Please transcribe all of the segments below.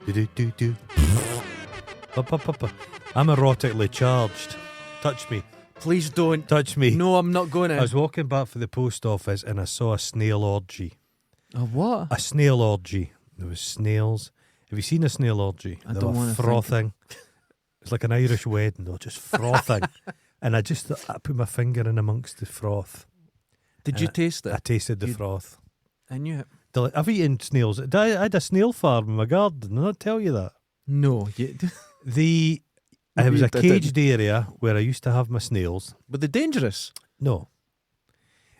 Do. Up. I'm erotically charged. Touch me. Please don't. Touch me. No, I'm not going to. I was walking back for the post office and I saw a snail orgy. A what? A snail orgy. There was snails. Have you seen a snail orgy? I They don't were want to frothing. It's like an Irish wedding, though, just frothing. And I put my finger in amongst the froth. Did you taste it? I tasted the froth. I knew it. I've eaten snails. I had a snail farm in my garden. Did I not tell you that? No. It was a caged area where I used to have my snails. Were they dangerous? No.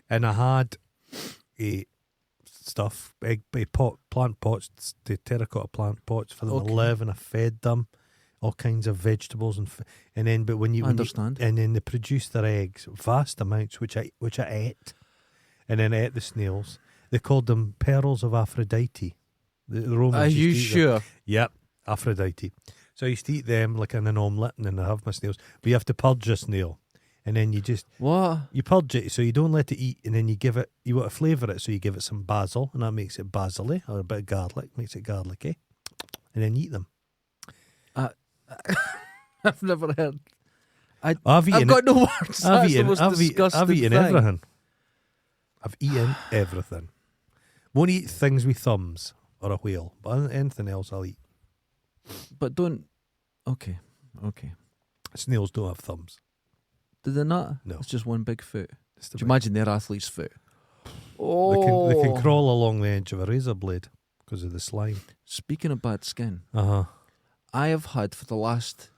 And I had plant pots, the terracotta plant pots for them to live, and I fed them all kinds of vegetables and then and then they produced their eggs, vast amounts, which I ate, and then I ate the snails. They called them pearls of Aphrodite. The Romans. Are you sure? Them. Yep, Aphrodite. So I used to eat them like in an omelette, and then I have my snails. But you have to purge a snail, and then you purge it, so you don't let it eat, and then you want to flavour it, so you give it some basil, and that makes it basil-y, or a bit of garlic, makes it garlicky, and then you eat them. I've never heard. I've got no words. I've eaten everything. I've eaten everything. Won't eat things with thumbs or a whale, but anything else I'll eat. But don't. Okay. Snails don't have thumbs. Do they not? No. It's just one big foot. Do you imagine their athlete's foot? They can crawl along the edge of a razor blade because of the slime. Speaking of bad skin, I have had for the last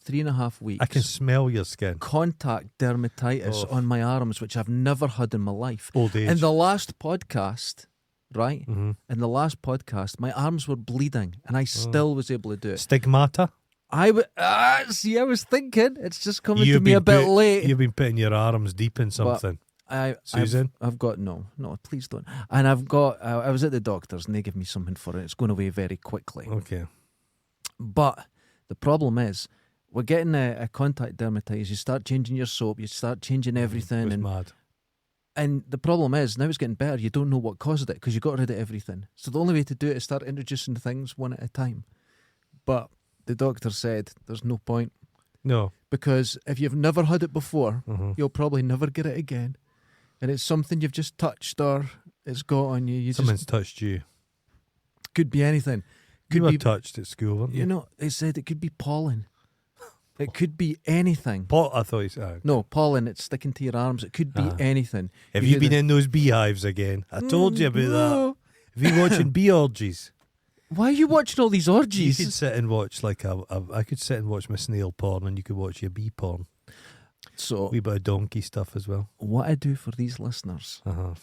3.5 weeks. I can smell your skin. Contact dermatitis on my arms, which I've never had in my life. Old age. In the last podcast, right? Mm-hmm. In the last podcast, my arms were bleeding, and I still was able to do it. Stigmata? I was thinking it's just coming to me a bit late. You've been putting your arms deep in something. Susan? I've got no, please don't. And I've got. I was at the doctor's, and they give me something for it. It's going away very quickly. Okay. But the problem is, we're getting a contact dermatitis. You start changing your soap, you start changing everything. It was mad. And the problem is, now it's getting better. You don't know what caused it because you got rid of everything. So the only way to do it is start introducing things one at a time. But the doctor said there's no point. No. Because if you've never had it before, you'll probably never get it again. And it's something you've just touched or it's got on you. Someone's touched you. Could be anything. You were touched at school, weren't you? You know, they said it could be pollen. It could be anything. I thought you said... No, pollen, it's sticking to your arms. It could be anything. Have you been in those beehives again? I told you about that. Have you watching bee orgies? Why are you watching all these orgies? You could sit and watch I could sit and watch my snail porn, and you could watch your bee porn. So, a wee bit of donkey stuff as well. What I do for these listeners,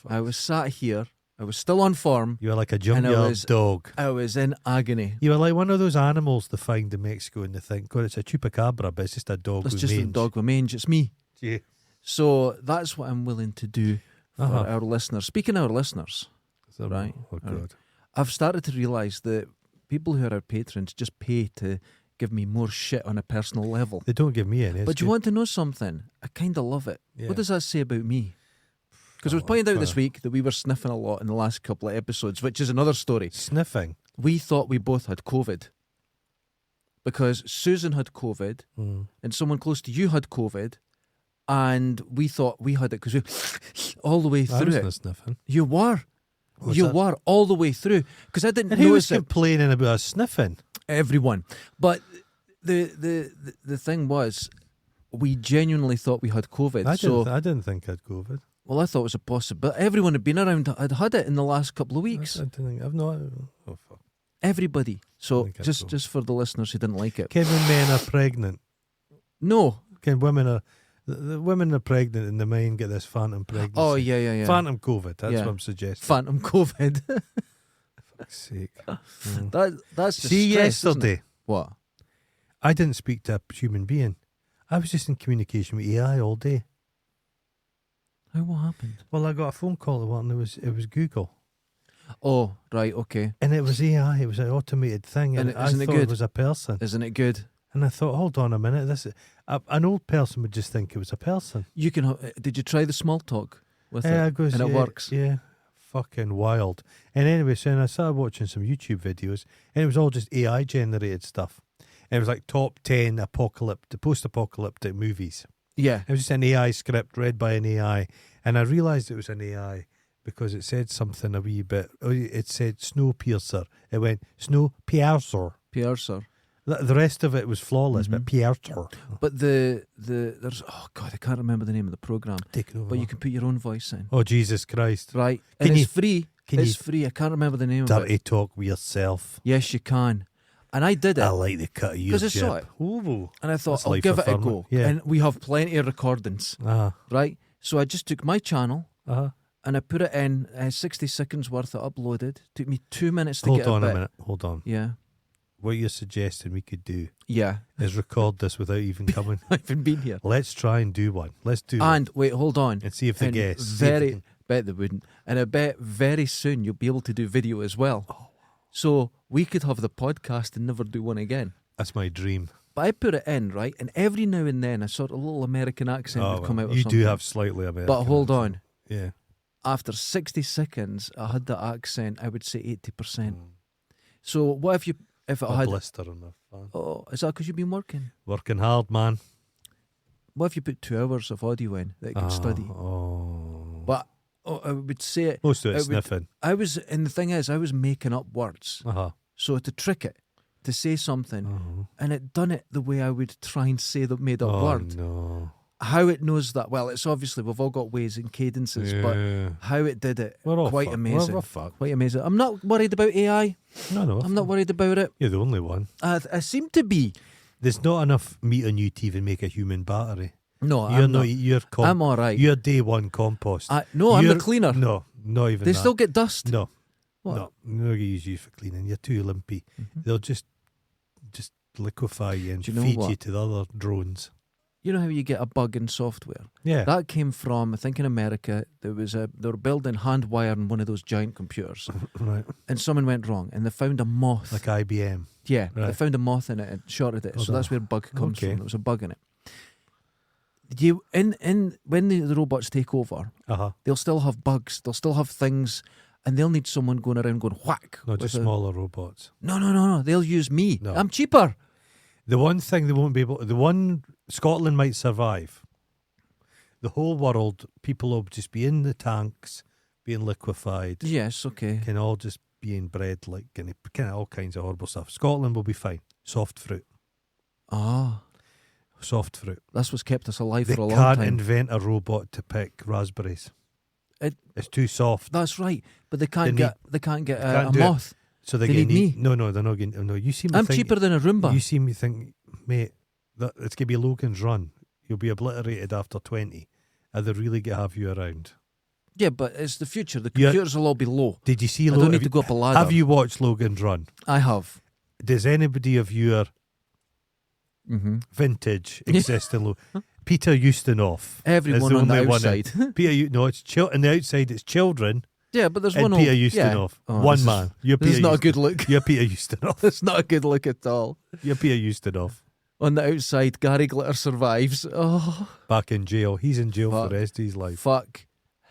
I was sat here, I was still on form. You were like a junkyard dog. I was in agony. You were like one of those animals they find in Mexico and they think, God, it's a chupacabra, but it's just a dog with mange. It's just a dog with mange, it's me. Yeah. So that's what I'm willing to do for our listeners. Speaking of our listeners, right? Oh, God. I've started to realise that people who are our patrons just pay to give me more shit on a personal level. They don't give me any. But you want to know something? I kind of love it. Yeah. What does that say about me? Because it was pointed out this week that we were sniffing a lot in the last couple of episodes, which is another story. Sniffing? We thought we both had COVID. Because Susan had COVID, and someone close to you had COVID, and we thought we had it because we all the way through I wasn't it. Sniffing. You were. Were all the way through. Because I didn't and who was notice it. complaining about us sniffing? Everyone. But the thing was, we genuinely thought we had COVID. I didn't think I had COVID. Well, I thought it was a possibility. Everyone had been around had it in the last couple of weeks. I didn't think I've not. Oh, fuck. Everybody. So just for the listeners who didn't like it. When men are pregnant. No. The women are pregnant and the men get this phantom pregnancy. Oh, yeah. Phantom COVID, that's what I'm suggesting. Phantom COVID. Fuck's sake. That's just See, stress, yesterday. What? I didn't speak to a human being. I was just in communication with AI all day. What happened? Well, I got a phone call to one and it was Google. Oh, right, okay. And it was AI, it was an automated thing, and I thought it was a person. Isn't it good? And I thought, hold on a minute, an old person would just think it was a person. You can. Did you try the small talk with it? It goes, and it works. Yeah. fucking wild. And anyway, so then I started watching some YouTube videos, and it was all just AI generated stuff. And it was like top 10 post-apocalyptic movies. Yeah. It was just an AI script read by an AI. And I realised it was an AI because it said something a wee bit. It said Snowpiercer. It went Snowpiercer. Piercer. The rest of it was flawless, but Piercer. But there's oh God, I can't remember the name of the program. Take it over. But you can put your own voice in. Oh, Jesus Christ. Right. Can And you- it's free. It's free. I can't remember the name of it. Dirty talk with yourself. Yes, you can. And I did it. I like the cut of your 'Cause I saw jib. it. Ooh. And I thought, That's I'll life give it a affirming. go. Yeah. And we have plenty of recordings, right? So I just took my channel and I put it in 60 seconds worth of uploaded. Took me 2 minutes to Hold get on a a bit. minute. Hold on. Yeah. What you're suggesting we could do Yeah. is record this without even coming. I haven't been here. Let's try and do one. Let's do one. And wait, hold on. And see if they And guess. See if they can- bet they wouldn't. And I bet very soon you'll be able to do video as well. Oh. So we could have the podcast and never do one again. That's my dream. But I put it in, right? And every now and then a sort of little American accent would come out or you something. do have slightly American. But hold accent. on. Yeah. After 60 seconds, I had the accent, I would say 80%. So what if it A had... blister on the fan. Oh, is that because you've been working? Working hard, man. What if you put 2 hours of audio in that you could study? Oh. But I would say it... Most of it's it would- sniffing. And the thing is, I was making up words. So to trick it, to say something, and it done it the way I would try and say the made up word. No. How it knows that, well, it's obviously, we've all got ways and cadences, but how it did it, We're all quite fucked. amazing. We're fucked. Quite amazing. I'm not worried about AI. No. I'm not worried about it. You're the only one. I seem to be. There's not enough meat on you to even make a human battery. No, You're I'm not. I'm all right. You're day one compost. No, I'm the You're- cleaner. No, not even They that. still get dust. No. What? No, I'm not going to use you for cleaning. You're too limpy. They'll just liquefy you and Do you know feed what? you to the other drones. You know how you get a bug in software? Yeah. That came from, I think in America, they were building hand wire in one of those giant computers, Right. and something went wrong, and they found a moth. Like IBM. Yeah, they Right. found a moth in it and shorted it. Oh, So that's where bug comes okay. from. There was a bug in it. You in when the robots take over, they'll still have bugs. They'll still have things, and they'll need someone going around going whack. Not just with a- smaller robots. No. They'll use me. No. I'm cheaper. The one thing they won't be able... The one Scotland might survive. The whole world, people will just be in the tanks, being liquefied. Yes. Okay. Can all just be inbred, like kind of all kinds of horrible stuff. Scotland will be fine. Soft fruit. Soft fruit. That's what's kept us alive They for a long can't time. invent a robot to pick raspberries. It's too soft. That's right. But they can't They get can't a do it. moth. So they're They going to need need... No, they're not going to... No, you seem to I'm think... cheaper than a Roomba. You seem to think, mate, that it's going to be Logan's Run. You'll be obliterated after 20. Are they really going to have you around? Yeah, but it's the future. The Yeah. computers will all be low. Did you see... I don't need to go up a ladder. Have you watched Logan's Run? I have. Does anybody of your vintage exist in Peter Ustinov? Everyone on the only one outside. No, it's on the outside it's children Yeah, but there's and one Peter old... Ustinov. Yeah. Oh, one this is- man. You're This Peter is not a Ustinov. good look. You're Peter Ustinov. It's not a good look at all. You're Peter Ustinov. On the outside, Gary Glitter survives. Oh, Back in jail. He's in jail for the rest of his life. fuck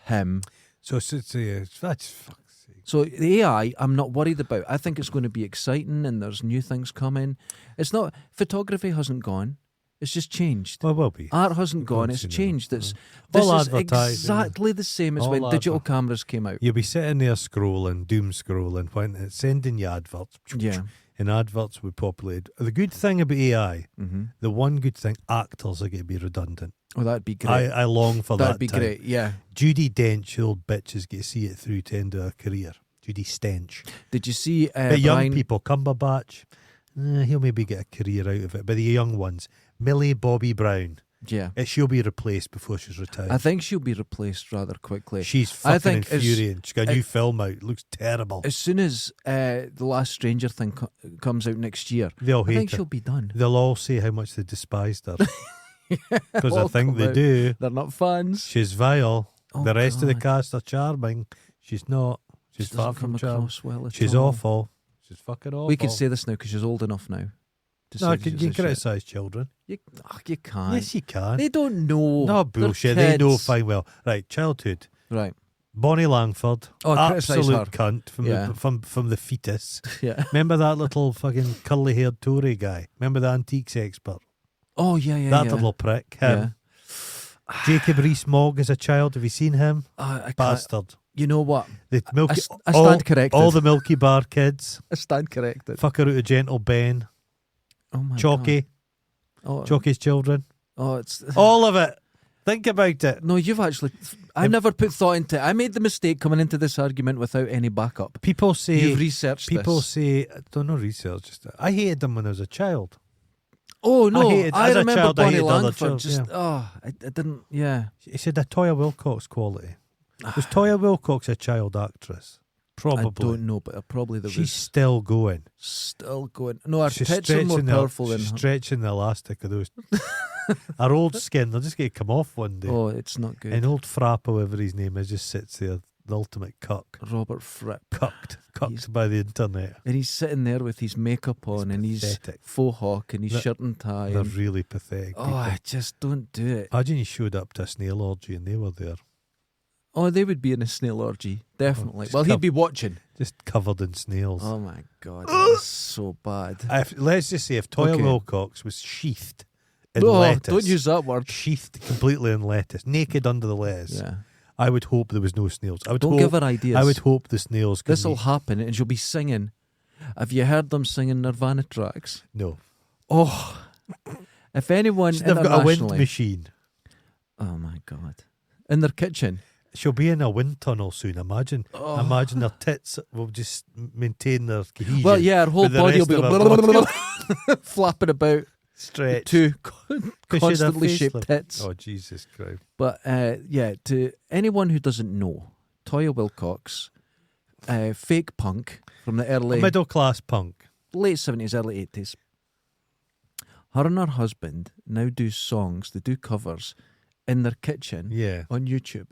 him. So that's fuck's sake. So the AI, I'm not worried about. I think it's going to be exciting and there's new things coming. It's not... Photography hasn't gone. It's just changed. Well, it will be. Art hasn't gone. It's Constantly. changed. This All is advertising. exactly the same as All when digital adver- cameras came out. You'll be sitting there scrolling, doom scrolling, when it's sending you adverts. Yeah. And adverts would populate. The good thing about AI, the one good thing, actors are going to be redundant. Oh, that'd be great. I long for That'd that be time. great, yeah. Judi Dench, the old bitch, is going to see it through to end of her career. Judi Stench. Did you see But young Brian... people, Cumberbatch, he'll maybe get a career out of it. But the young ones, Millie Bobby Brown, Yeah. she'll be replaced before she's retired. I think she'll be replaced rather quickly. She's I fucking think as- infuriating. She's got a new film out. It looks terrible. As soon as The Last Stranger thing comes out next year, They'll I hate think her. she'll be done. They'll all say how much they despised her. Because I All think come they out. do. They're not fans. She's vile. Oh, The rest of the God. cast are charming. She's not. She's She far doesn't from come charming. across well at She's all. awful. She's fucking awful. We could say this now because she's old enough now. To No, say you she's can a shit. criticise children. You can't. Yes, you can. They don't know. No They're bullshit. They know kids. fine well. Right, childhood. Right. Bonnie Langford, criticise absolute her. cunt from the fetus. Yeah. Remember that little fucking curly-haired Tory guy? Remember the antiques expert? Oh, yeah. That little prick. Him. Yeah. Jacob Rees-Mogg as a child. Have you seen him? I can't. Bastard. You know what? The Milky, I stand corrected. All the Milky Bar kids. I stand corrected. Fucker out of Gentle Ben. Oh my Chalky. God. Chalky's children. Oh, it's all of it. Think about it. No, you've actually. I never put thought into it. I made the mistake coming into this argument without any backup. People say You've researched People this. say I don't know research. Just I hated them when I was a child. Oh no! I as a remember child, I Bonnie hated other Langford. children, I didn't. Yeah. He said a Toya Wilcox quality. Was Toya Wilcox a child actress? Probably. I don't know, but probably there She's was still going. still going. No, her She's tits are more stretching powerful than she's her. stretching the elastic of those. Her old skin, they're just going to come off one day. Oh, it's not good. And old Frapp, whatever his name is, just sits there, the ultimate cuck. Robert Fripp. Cucked by the internet. And he's sitting there with his makeup on and his pathetic. faux hawk and his shirt and tie. They're And, really pathetic. oh, people. I just don't do it. Imagine you showed up to a snail orgy and they were there. Oh, they would be in a snail orgy. Definitely. just Well, come- he'd be watching. Just covered in snails. Oh my God. That is so bad. Let's just say if Toya Okay. Wilcox was sheathed in No, lettuce. don't use that word. Sheathed completely in lettuce, naked under the lettuce. Yeah. I would hope there was no snails. Don't give her ideas. I would hope the snails could This will happen and she'll be singing. Have you heard them singing Nirvana tracks? No. Oh. If anyone They've got a wind internationally- machine. Oh my God. In their kitchen. She'll be in a wind tunnel soon. Imagine their tits will just maintain their cohesion. Well, yeah, her whole with the body will be rest of her body. flapping about. Stretch. Two 'Cause she'd have constantly face shaped lift. tits. Oh, Jesus Christ. But yeah, to anyone who doesn't know, Toya Wilcox, fake punk from the early Middle class punk. late 70s, early 80s. Her and her husband now do songs, they do covers in their kitchen Yeah. on YouTube.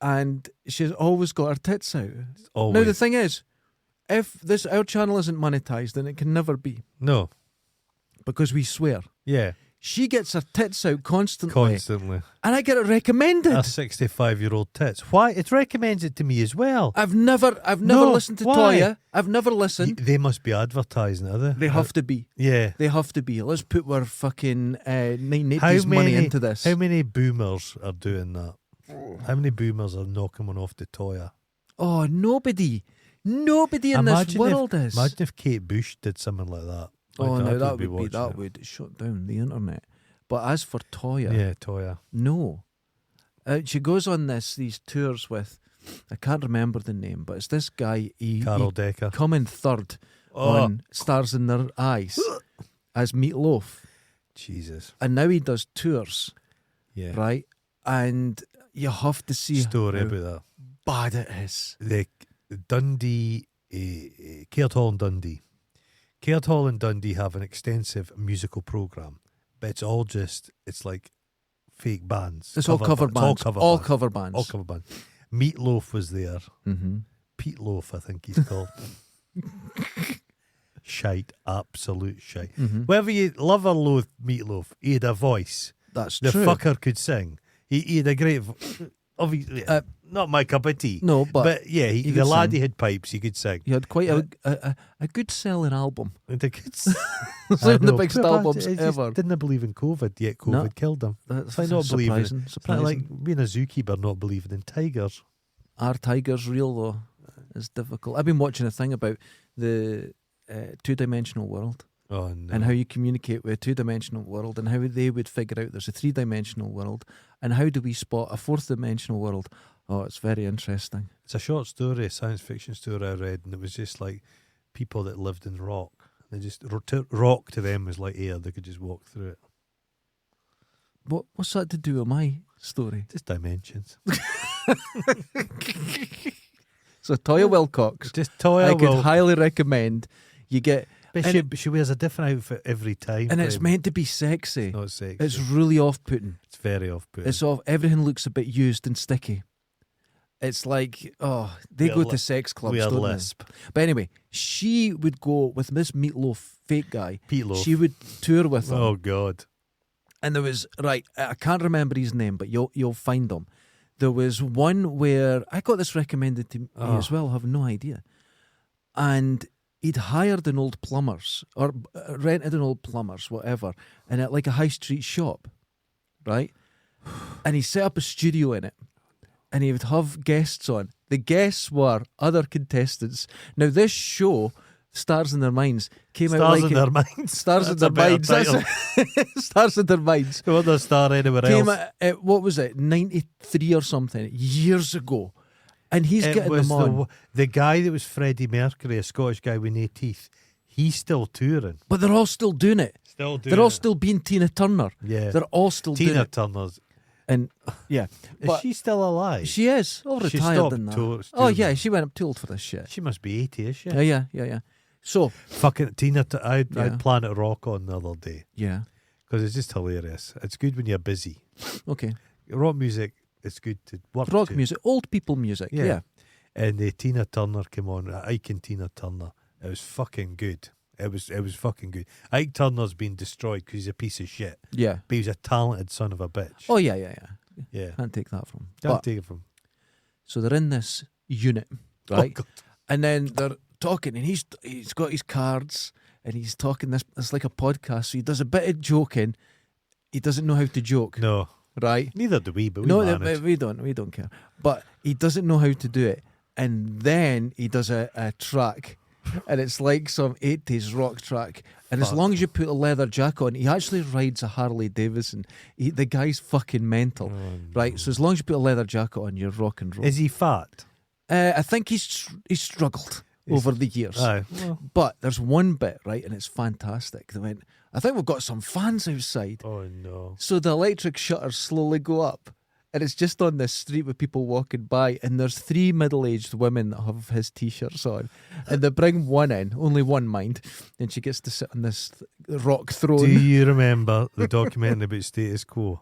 And she's always got her tits out. Always. Now the thing is, if our channel isn't monetized, then it can never be. No. Because we swear. Yeah. She gets her tits out constantly. Constantly. And I get it recommended. A 65-year-old tits. Why? It recommends it to me as well. I've never No, listened to why? Toya. I've never listened. They must be advertising, are they? They have to be. Yeah. They have to be. Let's put our fucking 980s money into this. How many boomers are doing that? How many boomers are knocking one off to Toya? Oh, nobody in this world is. Imagine if Kate Bush did something like that. My Oh dad no, that be would be watching that it. would shut down the internet. But as for Toya, Yeah, Toya. no. She goes on these tours with, I can't remember the name, but it's this guy. Carol he Decker. come in third on Stars in Their Eyes as Meatloaf, Jesus. and now he does tours, Yeah. right? And you have to see Story how about that. bad it is. The Dundee, Caird Hall and Dundee. Caird Hall and Dundee have an extensive musical programme, but it's like fake bands. It's all cover bands. All cover bands. All cover bands. Meatloaf was there. Mm-hmm. Pete Loaf, I think he's called. Shite, absolute shite. Mm-hmm. Whether you love or loathe Meatloaf, he had a voice. That's The true. fucker could sing. He had a great obviously, not my cup of tea. No, but yeah, he the could laddie sing. had pipes, he could sing. He had quite a good selling album. And the kids, It's one of the biggest albums ever. Didn't believe in COVID, yet COVID No. killed him. That's It's like not believing. surprising. It's not Surprising. like being a zookeeper not believing in tigers. Are tigers real though? It's difficult. I've been watching a thing about the two-dimensional world Oh no! and how you communicate with a two-dimensional world and how they would figure out there's a three-dimensional world and how do we spot a fourth-dimensional world. Oh, it's very interesting. It's a short story, a science fiction story I read, and it was just like people that lived in rock. They just rock to them was like air; they could just walk through it. What's that to do with my story? Just dimensions. So Toya Wilcox, Just Toya I could will. highly recommend. You get, But she wears a different outfit every time. and it's meant to be sexy. not sexy. It's really off-putting. It's very off-putting. It's off. Everything looks a bit used and sticky. It's like, they We're go to sex clubs, we are don't they? lisp. But anyway, she would go with this Meatloaf fake guy. Pete Loaf. She would tour with him. Oh God! And there was, I can't remember his name, but you'll find him. There was one where I got this recommended to me as well. I have no idea. And he'd hired an old plumber's or rented an old plumber's, whatever, and at like a high street shop, right? And he set up a studio in it, and he would have guests on. The guests were other contestants. Now this show, Stars in Their Minds, came out like Stars in Their Minds. Stars in Their Minds. Stars in Their Minds. No other star anywhere Came else. at, what was it, 93 or something, years ago. And he's getting them on. The guy that was Freddie Mercury, a Scottish guy with no teeth, he's still touring. But they're all still doing it. They're all still being Tina Turner. Yeah. They're all still doing Tina it. Turner's. And yeah. Is she still alive? She is. All She retired stopped in that. touring. Yeah, she went up too old for this shit. She must be 80, is she? Yeah. So, Fucking Tina, I had Planet Rock on the other day. yeah. Because it's just hilarious. It's good when you're busy. Okay. Rock music, it's good to work Rock to. music, old people music. Yeah. And Tina Turner came on, Ike and Tina Turner. It was fucking good. It was fucking good. Ike Turner's been destroyed because he's a piece of shit. Yeah. But he was a talented son of a bitch. Oh, yeah. Yeah. Can't take that from him. Can't But- take it from. So they're in this unit, right? Oh, God. And then they're talking, and he's got his cards, and he's talking this. It's like a podcast, so he does a bit of joking. He doesn't know how to joke, No. right? Neither do we, but we No, manage. we don't care. But he doesn't know how to do it, and then he does a track, and it's like some 80s rock track. And as Fuck. long as you put a leather jacket on, he actually rides a Harley Davidson. The guy's fucking mental, right? So as long as you put a leather jacket on, you're rock and roll. Is he fat? I think he's struggled over the years. Aye. Well, But there's one bit, right, and it's fantastic. They went, I think we've got some fans outside. oh no. So the electric shutters slowly go up, and it's just on this street with people walking by, and there's 3 middle-aged women that have his T-shirts on, and they bring one in, only one, mind, and she gets to sit on this rock throne. Do you remember the documentary about Status Quo?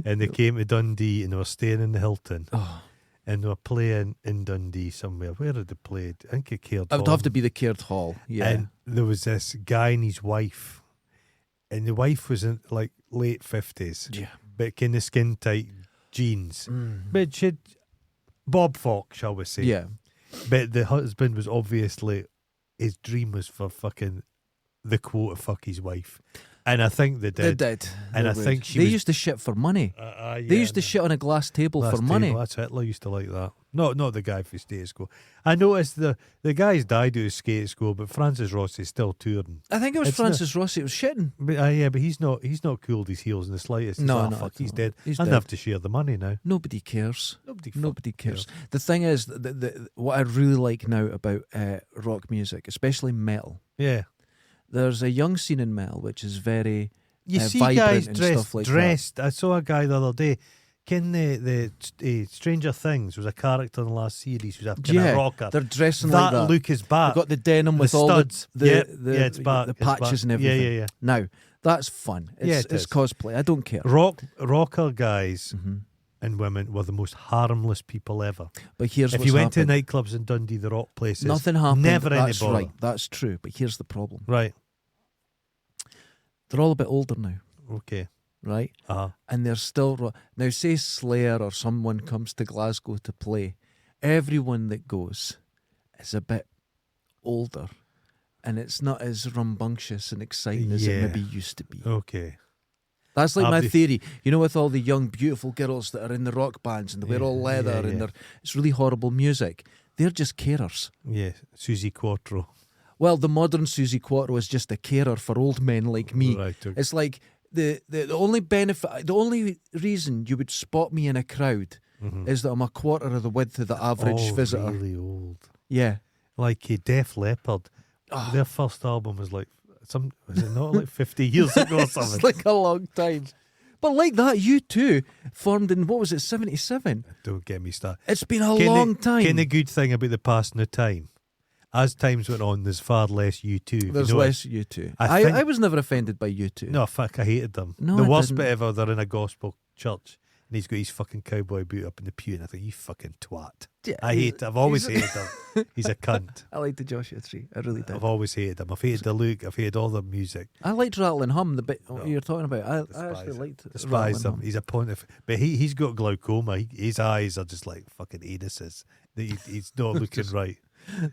And they came to Dundee and they were staying in the Hilton. Oh, And they were playing in Dundee somewhere. Where had they played? I think it Caird it would Hall. have to be the Caird Hall, yeah. And there was this guy and his wife. And the wife was in like late 50s. Yeah. But kind of skin tight jeans. Mm. But she'd Bob Fox, shall we say. Yeah. But the husband was obviously, his dream was for fucking the quote to fuck his wife. And I think they They did. did. And They I would. think she They was- used to shit for money. Yeah, They used to shit on a glass table Last for money. table, that's Hitler used to like that. Not the guy for Status Quo. I noticed the guy's died out of Status Quo, but Francis Rossi is still touring. I think it was It's Francis Rossi. It was shitting. But but he's not cooled his heels in the slightest. He's No, like, no, fuck, it's he's not. dead. He's I dead. have to share the money now. Nobody cares. Nobody Nobody cares. cares. The thing is, what I really like now about rock music, especially metal, Yeah. there's a young scene in metal which is very You see vibrant guys and dressed. stuff like dressed. I saw a guy the other day. Ken the Stranger Things was a character in the last series who was a kind of rocker. They're dressing That like that. look is They've back. got the denim The with all studs. the Yep. the, Yeah, it's back. the It's back. patches and Yeah, everything. yeah. Now that's fun. Yeah, It's, it it's is. cosplay. I don't care. Rocker guys Mhm. and women were the most harmless people ever. But here's If what's you went happened. to nightclubs in Dundee, the rock places, Nothing happened. Never any That's bother. right. That's true. But here's the problem. Right. They're all a bit older now, Okay. right? And they're still now. Say Slayer or someone comes to Glasgow to play, everyone that goes is a bit older, and it's not as rambunctious and exciting as it Yeah. maybe used to be. Okay. That's like I'll my be- theory. You know, with all the young, beautiful girls that are in the rock bands and they wear all leather Yeah, and yeah. it's really horrible music. They're just carers. Yeah. Susie Quattro. Well, the modern Susie Quattro is just a carer for old men like me. Right. Okay. It's like the only benefit, the only reason you would spot me in a crowd Mhm. is that I'm a quarter of the width of the average Oh, visitor. really old. Yeah. Like Def Leppard. Oh, Their first album was like was it not like 50 years ago or it's something? like a long time. But like that, you too formed in, what was it, 77? Don't get me started. It's been a long time. Ken the good thing about the passing of time? As times went on, there's far less U2. There's less you two. I think- I was never offended by you two. No, fuck, I hated them. No, the I worst didn't. bit ever, they're in a gospel church And he's got his fucking cowboy boot up in the pew, and I think, you fucking twat. Yeah, I hate it. I've always hated him. He's a cunt. I liked the Joshua Tree. I really did. I've always hated him. I've hated the look. I've hated all the music. I liked Rattle and Hum, the bit you're talking about. I actually liked Despise him. He's a pontiff. But he's got glaucoma. His eyes are just like fucking anuses. He's not looking right.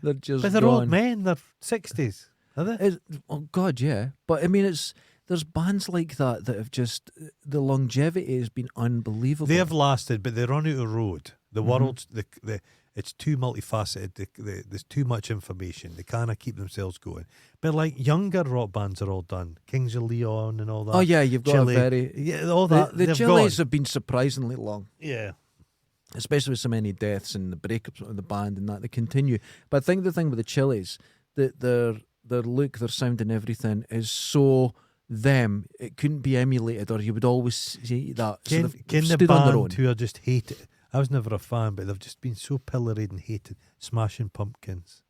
They're just But they're gone. old men. They're 60s. Are they? Oh, God, yeah. But, I mean, there's bands like that have just... The longevity has been unbelievable. They have lasted, but they're on out of road. The world's... It's too multifaceted. There's too much information. They can't keep themselves going. But like younger rock bands are all done. Kings of Leon and all that. Oh yeah, you've got Chile. a very all that. The they've Chili's gone. have been surprisingly long. Yeah. Especially with so many deaths and the breakups of the band and that they continue. But I think the thing with the Chili's, that their look, their sound and everything is so them. It couldn't be emulated, or you would always see that. Can the band who are just hated? I was never a fan, but they've just been so pilloried and hated. Smashing Pumpkins.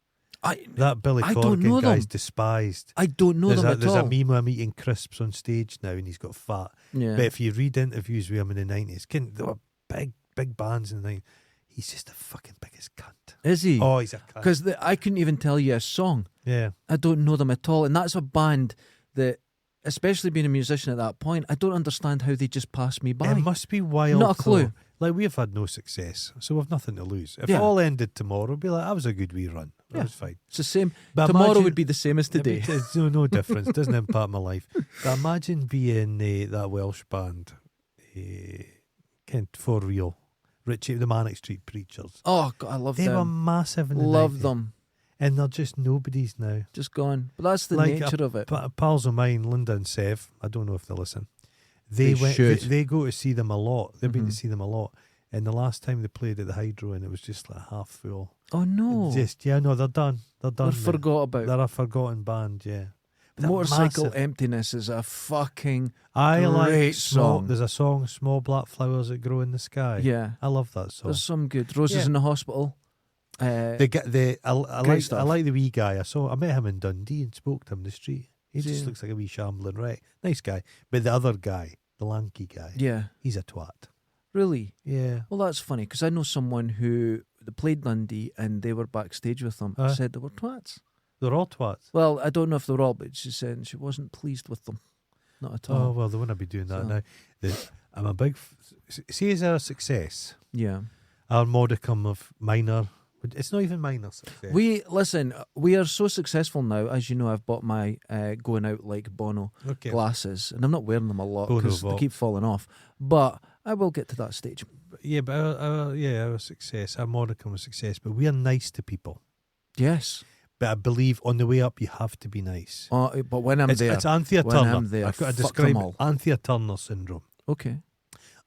That Billy Corgan guy's despised. I don't know them at all. There's a meme of him eating crisps on stage now, and he's got fat. Yeah. But if you read interviews with him in the 90s, they were big bands in the 90s. He's just the fucking biggest cunt. Is he? Oh, he's a cunt. Because I couldn't even tell you a song. Yeah. I don't know them at all. And that's a band that, especially being a musician at that point, I don't understand how they just pass me by. It must be wild. Not a clue. Though. Like, we've had no success, so we've nothing to lose. If it all ended tomorrow, it'd be like, that was a good wee run. That was fine. It's the same. But tomorrow would be the same as today. It's no difference. It doesn't impact my life. But imagine being that Welsh band, Kent For Real, Richie, the Manic Street Preachers. Oh, God, I love them. They were massive in the 90s. Love them. And they're just nobodies now. Just gone. But that's the nature of it. Pals of mine, Linda and Sev, I don't know if they listen. They go to see them a lot. They've been to see them a lot. And the last time they played at the Hydro, and it was just like half full. Oh no! They're done. They're forgot about. They're a forgotten band. Yeah. Motorcycle Emptiness is a fucking great song. There's a song, Small Black Flowers That Grow in the Sky. Yeah, I love that song. There's some good Roses in the Hospital. I like the wee guy. I met him in Dundee and spoke to him in the street. He just looks like a wee shambling wreck. Nice guy. But the other guy, the lanky guy, he's a twat. Really? Yeah. Well, that's funny, because I know someone who they played Dundee and they were backstage with them. Said they were twats. They're all twats. Well, I don't know if they're all, but she said she wasn't pleased with them. Not at all. Oh, well, they wouldn't be doing that now. I'm a big... See, as a success, our modicum of minor... It's not even minor success. We are so successful now. As you know, I've bought my going out like Bono glasses, and I'm not wearing them a lot because they keep falling off. But I will get to that stage. Yeah, but our success, our modicum of success. But we are nice to people. Yes. But I believe on the way up, you have to be nice. But when I'm there, it's Anthea Turner. I'm there, I've got to describe it. Anthea Turner syndrome. Okay.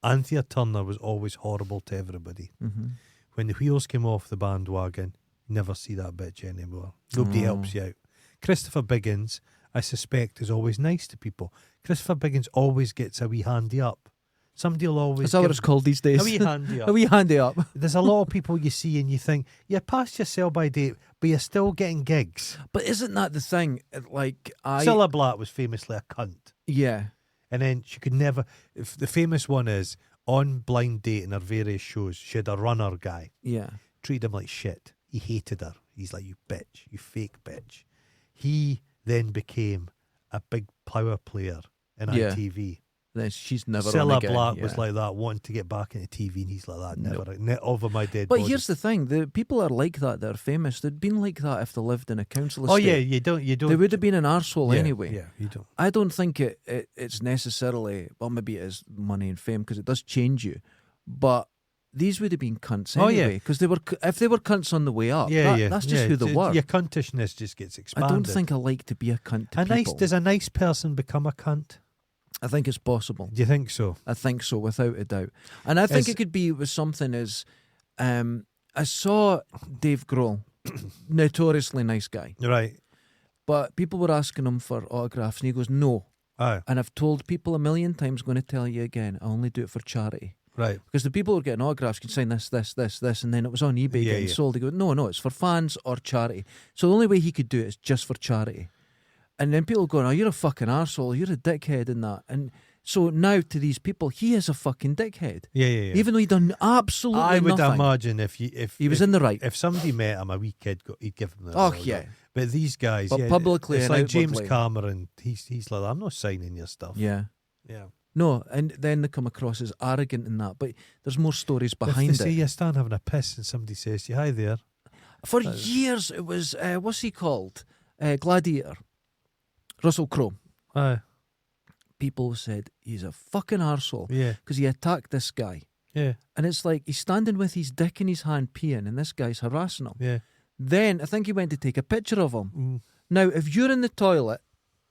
Anthea Turner was always horrible to everybody. Mm-hmm. When the wheels came off the bandwagon, you never see that bitch anymore. Nobody helps you out. Christopher Biggins, I suspect, is always nice to people. Christopher Biggins always gets a wee handy up. Somebody will always... Is that what it's called these days? A wee handy up. A wee handy up. There's a lot of people you see and you think, you're past your sell-by date, but you're still getting gigs. But isn't that the thing? Like, Cilla Black was famously a cunt. Yeah. And then she could never... The famous one is... On Blind Date in her various shows, she had a runner guy. Yeah. Treated him like shit. He hated her. He's like, you bitch, you fake bitch. He then became a big power player in ITV. Then she's never Cilla on again. Black was like that, wanting to get back into TV, and he's like that, never over my dead But body. here's the thing: the people are like that. They're famous. They'd been like that if they lived in a council estate. Oh yeah, you don't. They would have been an arsehole anyway. Yeah, you don't. I don't think it's necessarily. Well, maybe it is money and fame because it does change you. But these would have been cunts anyway because if they were cunts on the way up. That's just who they were. Your cuntishness just gets expanded. I don't think I like to be a cunt to people. Does a nice person become a cunt? I think it's possible. Do you think so? I think so, without a doubt. And I think it could be with something as... I saw Dave Grohl, notoriously nice guy. Right. But people were asking him for autographs, and he goes, no. Oh. And I've told people a million times, going to tell you again, I only do it for charity. Right. Because the people who are getting autographs can sign this, and then it was on eBay getting sold. He goes, no, it's for fans or charity. So the only way he could do it is just for charity. And then people going, oh, you're a fucking arsehole, you're a dickhead and that. And So now to these people, he is a fucking dickhead. Yeah. Even though he done absolutely I would nothing. imagine if he was in the right. If somebody met him, a wee kid, he'd give him the. Oh yeah. But these guys, But publicly, it's and like outwardly. James Cameron. He's like, I'm not signing your stuff. Yeah. Yeah. No, and then they come across as arrogant in that. But there's more stories behind if they it. say you stand having a piss and somebody says to you, hi there. For years, it was what's he called? Gladiator. Russell Crowe. Aye. People said he's a fucking arsehole. Yeah. Because he attacked this guy. Yeah. And it's like he's standing with his dick in his hand peeing, and this guy's harassing him. Yeah. Then I think he went to take a picture of him. Mm. Now, if you're in the toilet,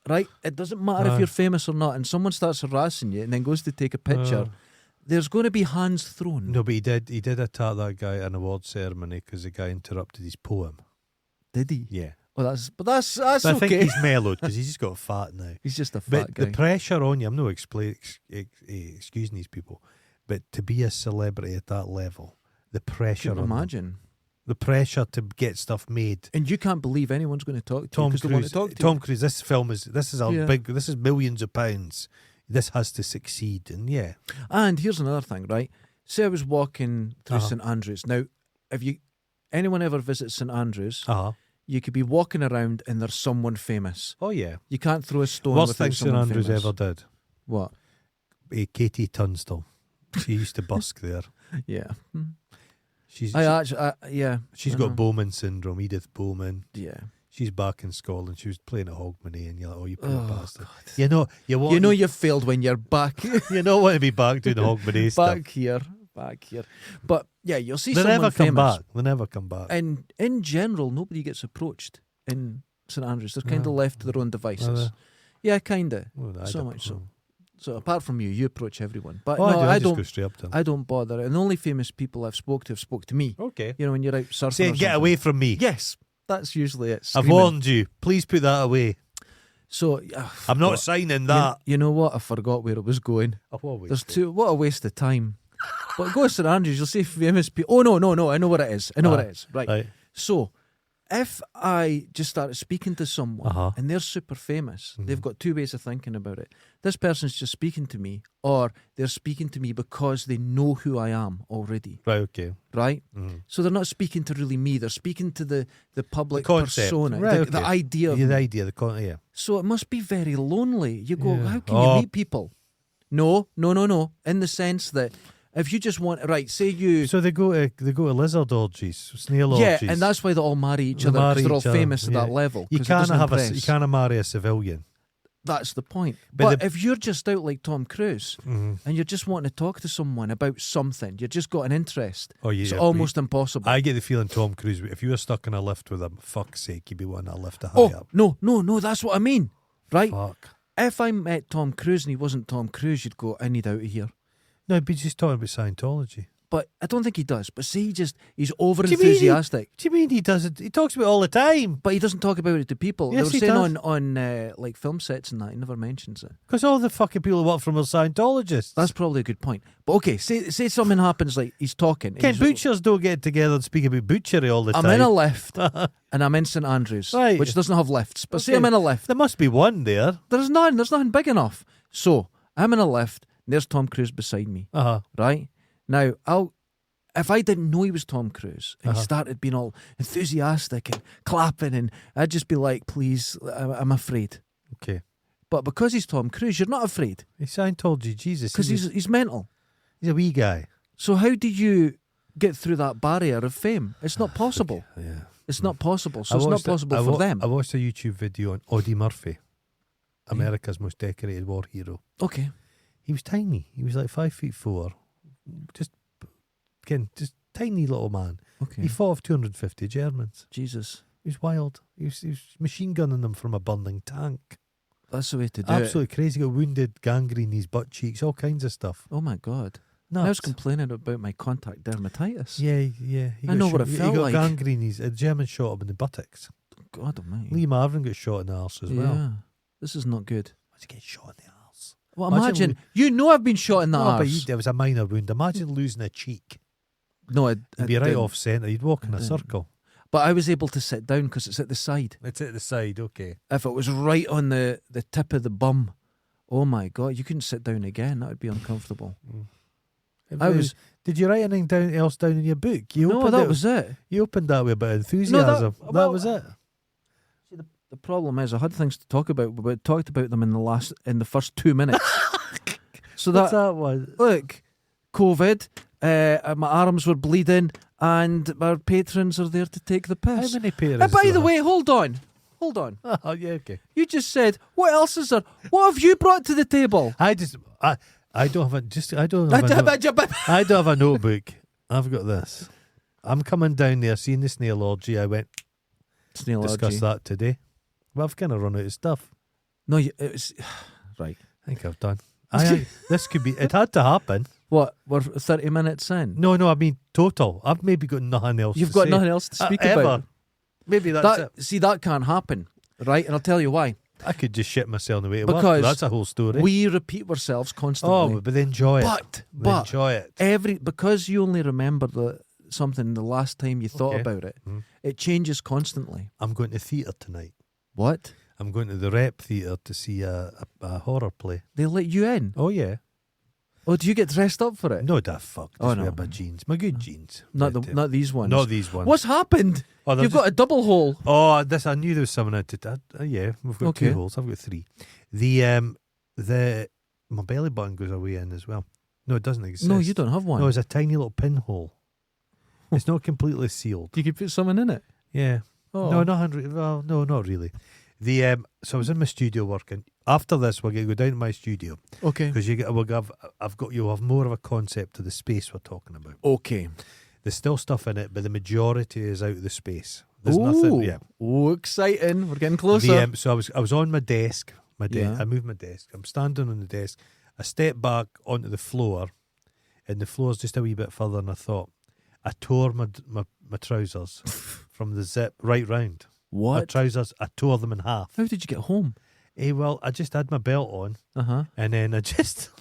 right, it doesn't matter if you're famous or not, and someone starts harassing you and then goes to take a picture, there's going to be hands thrown. No, but he did attack that guy at an award ceremony because the guy interrupted his poem. Did he? Yeah. Well, that's But okay. I think he's mellowed because he's just got fat now. He's just a But fat guy. the pressure on you, I'm not excusing these people, but to be a celebrity at that level, the pressure Can on them, imagine. the pressure to get stuff made. And you can't believe anyone's going to talk to you because they want to talk to Tom you. Cruise, this is a Yeah. this is millions of pounds. This has to succeed, and yeah. And here's another thing, right? Say I was walking through Uh-huh. St Andrews. Now, if anyone ever visits St Andrews, you could be walking around and there's someone famous. Oh yeah. You can't throw a stone Worst without thing St someone Andrews famous. ever did. What? Katie Tunstall. She used to busk there. Yeah. She's Yeah. she's I got know. Bowman syndrome. Edith Bowman. Yeah. She's back in Scotland. She was playing at Hogmanay, and you're like, oh, you poor Oh, bastard. God. You know, You failed when you're back. you don't want to be back doing the Hogmanay stuff. back here. But yeah, you'll see They someone never come famous. back. They never come back. And in general, nobody gets approached in St Andrews. They're kind of left to their own devices. Yeah, kind of. So much so. So apart from you approach everyone. But no, I I just don't. go straight up to them. I don't bother. And the only famous people I've spoke to me. Okay. You know, when you're out surfing. Saying, or get something. away from me. Yes, that's usually it. I've Screaming. warned you. Please put that away. So I'm not signing that. You know what? I forgot where it was going. There's two. What a waste of time. But go to St Andrews, you'll see famous people. Oh no! I know what it is. What it is. Right. So, if I just started speaking to someone and they're super famous, they've got two ways of thinking about it. This person's just speaking to me, or they're speaking to me because they know who I am already. Right. Okay. Right. Mm-hmm. So they're not speaking to really me. They're speaking to the public concept. persona, Right, the idea. Of the me. idea. Yeah. So it must be very lonely. You go, Yeah. how can you meet people? No. In the sense that if you just want, right, say you... So they go to lizard orgies, snail orgies. Yeah, and that's why they all marry each They other, marry because they're all each other, famous at that yeah. level. You 'cause it can't doesn't have impress. you can't marry a civilian. That's the point. But But if you're just out like Tom Cruise and you're just wanting to talk to someone about something, you've just got an interest, it's almost impossible. I get the feeling Tom Cruise, if you were stuck in a lift with him, fuck's sake, you'd be wanting to lift a high up. No, that's what I mean. Right? Fuck. If I met Tom Cruise and he wasn't Tom Cruise, you'd go, I need out of here. No, but he's just talking about Scientology. But I don't think he does. But see, he's over enthusiastic. Do you mean he doesn't? He talks about it all the time. But he doesn't talk about it to people. Yes, they he were saying does. on like film sets and that, he never mentions it. Because all the fucking people who work for him are Scientologists. That's probably a good point. But okay, say something happens, like he's talking. and Ken, he's- butchers don't get together and speak about butchery all the I'm time. in a lift and I'm in St Andrews, Right. which doesn't have lifts. But say Okay. I'm in a lift. There must be one there. There's nothing big enough. So I'm in a lift and there's Tom Cruise beside me. Right? Now, if I didn't know he was Tom Cruise and he started being all enthusiastic and clapping, and I'd just be like, please, I'm afraid. Okay. But because he's Tom Cruise, you're not afraid. He's Scientology, Jesus. Because he's mental. He's a wee guy. So how do you get through that barrier of fame? It's not possible. Yeah. It's not possible. So it's not possible for them. I watched a YouTube video on Audie Murphy, America's most decorated war hero. Okay. He was tiny. He was like 5'4", just tiny little man. Okay. He fought off 250 Germans. Jesus. He was wild. He was machine gunning them from a burning tank. That's the way to do it. Absolutely crazy. He got wounded, gangrene in his butt cheeks, all kinds of stuff. Oh my God. Nuts. I was complaining about my contact dermatitis. Yeah. I know what it felt He like. got gangrene. A German shot him in the buttocks. God almighty. Lee Marvin got shot in the arse as well. Yeah. This is not good. Why'd you get shot in the arse? Well, imagine I've been shot in the No, arse. but there was a minor wound. Imagine losing a cheek. No, You'd be right didn't. off centre. You'd walk in a didn't. circle. But I was able to sit down because it's at the side. It's at the side, okay. If it was right on the tip of the bum Oh my God, you couldn't sit down again. That would be uncomfortable. Did you write anything else down in your book? Was it. You opened that with a bit of enthusiasm. That was it. See, the problem is I had things to talk about, but I talked about them in the first 2 minutes. So What's that one? Look, COVID. My arms were bleeding, and our patrons are there to take the piss. How many patrons? By the way, hold on. Oh yeah, okay. You just said, what else is there? What have you brought to the table? I don't have a notebook. I've got this. I'm coming down there, seeing the snail orgy. I went discuss that today. Well, I've kind of run out of stuff. No, it was right. I think I've done. This could be. It had to happen. What? We're 30 minutes in. No. I mean total. I've maybe got nothing else. You've got nothing else to speak about. Maybe that's it. See, that can't happen, right? And I'll tell you why. I could just shit myself on the way to because work. That's a whole story. We repeat ourselves constantly. Oh, but they enjoy it. But enjoy it. Because you only remember something the last time you thought about it, it changes constantly. I'm going to theatre tonight. What? I'm going to the Rep Theatre to see a horror play. They let you in? Oh, yeah. Oh, do you get dressed up for it? No, da fuck. Just wear my jeans. My good jeans. Not these ones. Not these ones. What's happened? You've got a double hole. Oh, I knew there was someone out to that. Yeah, we've got 2 holes. I've got 3. My belly button goes away in as well. No, it doesn't exist. No, you don't have one. No, it's a tiny little pinhole. It's not completely sealed. You could put something in it. Yeah. Oh. No, not 100. Well, no, not really. So I was in my studio working. After this, we're going to go down to my studio. Okay. Because you'll have more of a concept of the space we're talking about. Okay. There's still stuff in it, but the majority is out of the space. There's nothing. Yeah. Oh, exciting! We're getting closer. So I was on my desk. Yeah. I moved my desk. I'm standing on the desk. I step back onto the floor, and the floor's just a wee bit further than I thought. I tore my trousers from the zip right round. What? My trousers, I tore them in half. How did you get home? Well, I just had my belt on, and then I just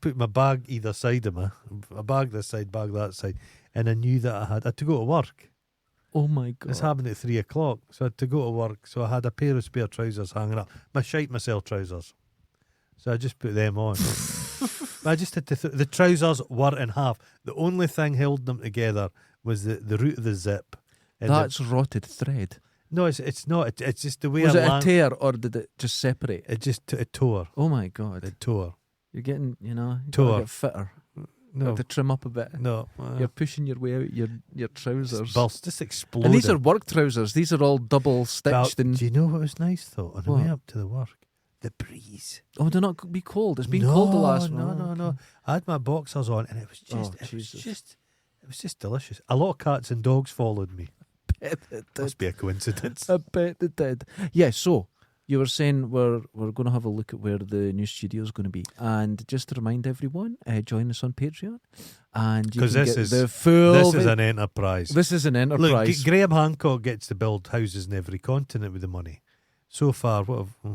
put my bag either side of me, a bag this side, bag that side, and I knew that I had to go to work. Oh my God! This happened at 3 o'clock, so I had to go to work. So I had a pair of spare trousers hanging up, my shite myself trousers. So I just put them on. But I just had to. The trousers were in half. The only thing holding them together was the root of the zip. That's rotted thread. No, it's not. It's just the way. Was it a tear or did it just separate? It tore. Oh my God! It tore. You're getting, tore. Get fitter. No, to trim up a bit. No, you're pushing your way out your trousers. Burst, just exploded. And these are work trousers. These are all double stitched. Do you know what was nice though? On the way up to the work, the breeze. Oh, do not be cold. It's been cold the last one. No. I had my boxers on, and it was just delicious. A lot of cats and dogs followed me. Must be a coincidence. I bet it did. Yeah. So you were saying we're going to have a look at where the new studio is going to be, and just to remind everyone, join us on Patreon, and you can get the full. This is an enterprise. This is an enterprise. Look, Graham Hancock gets to build houses in every continent with the money. So far,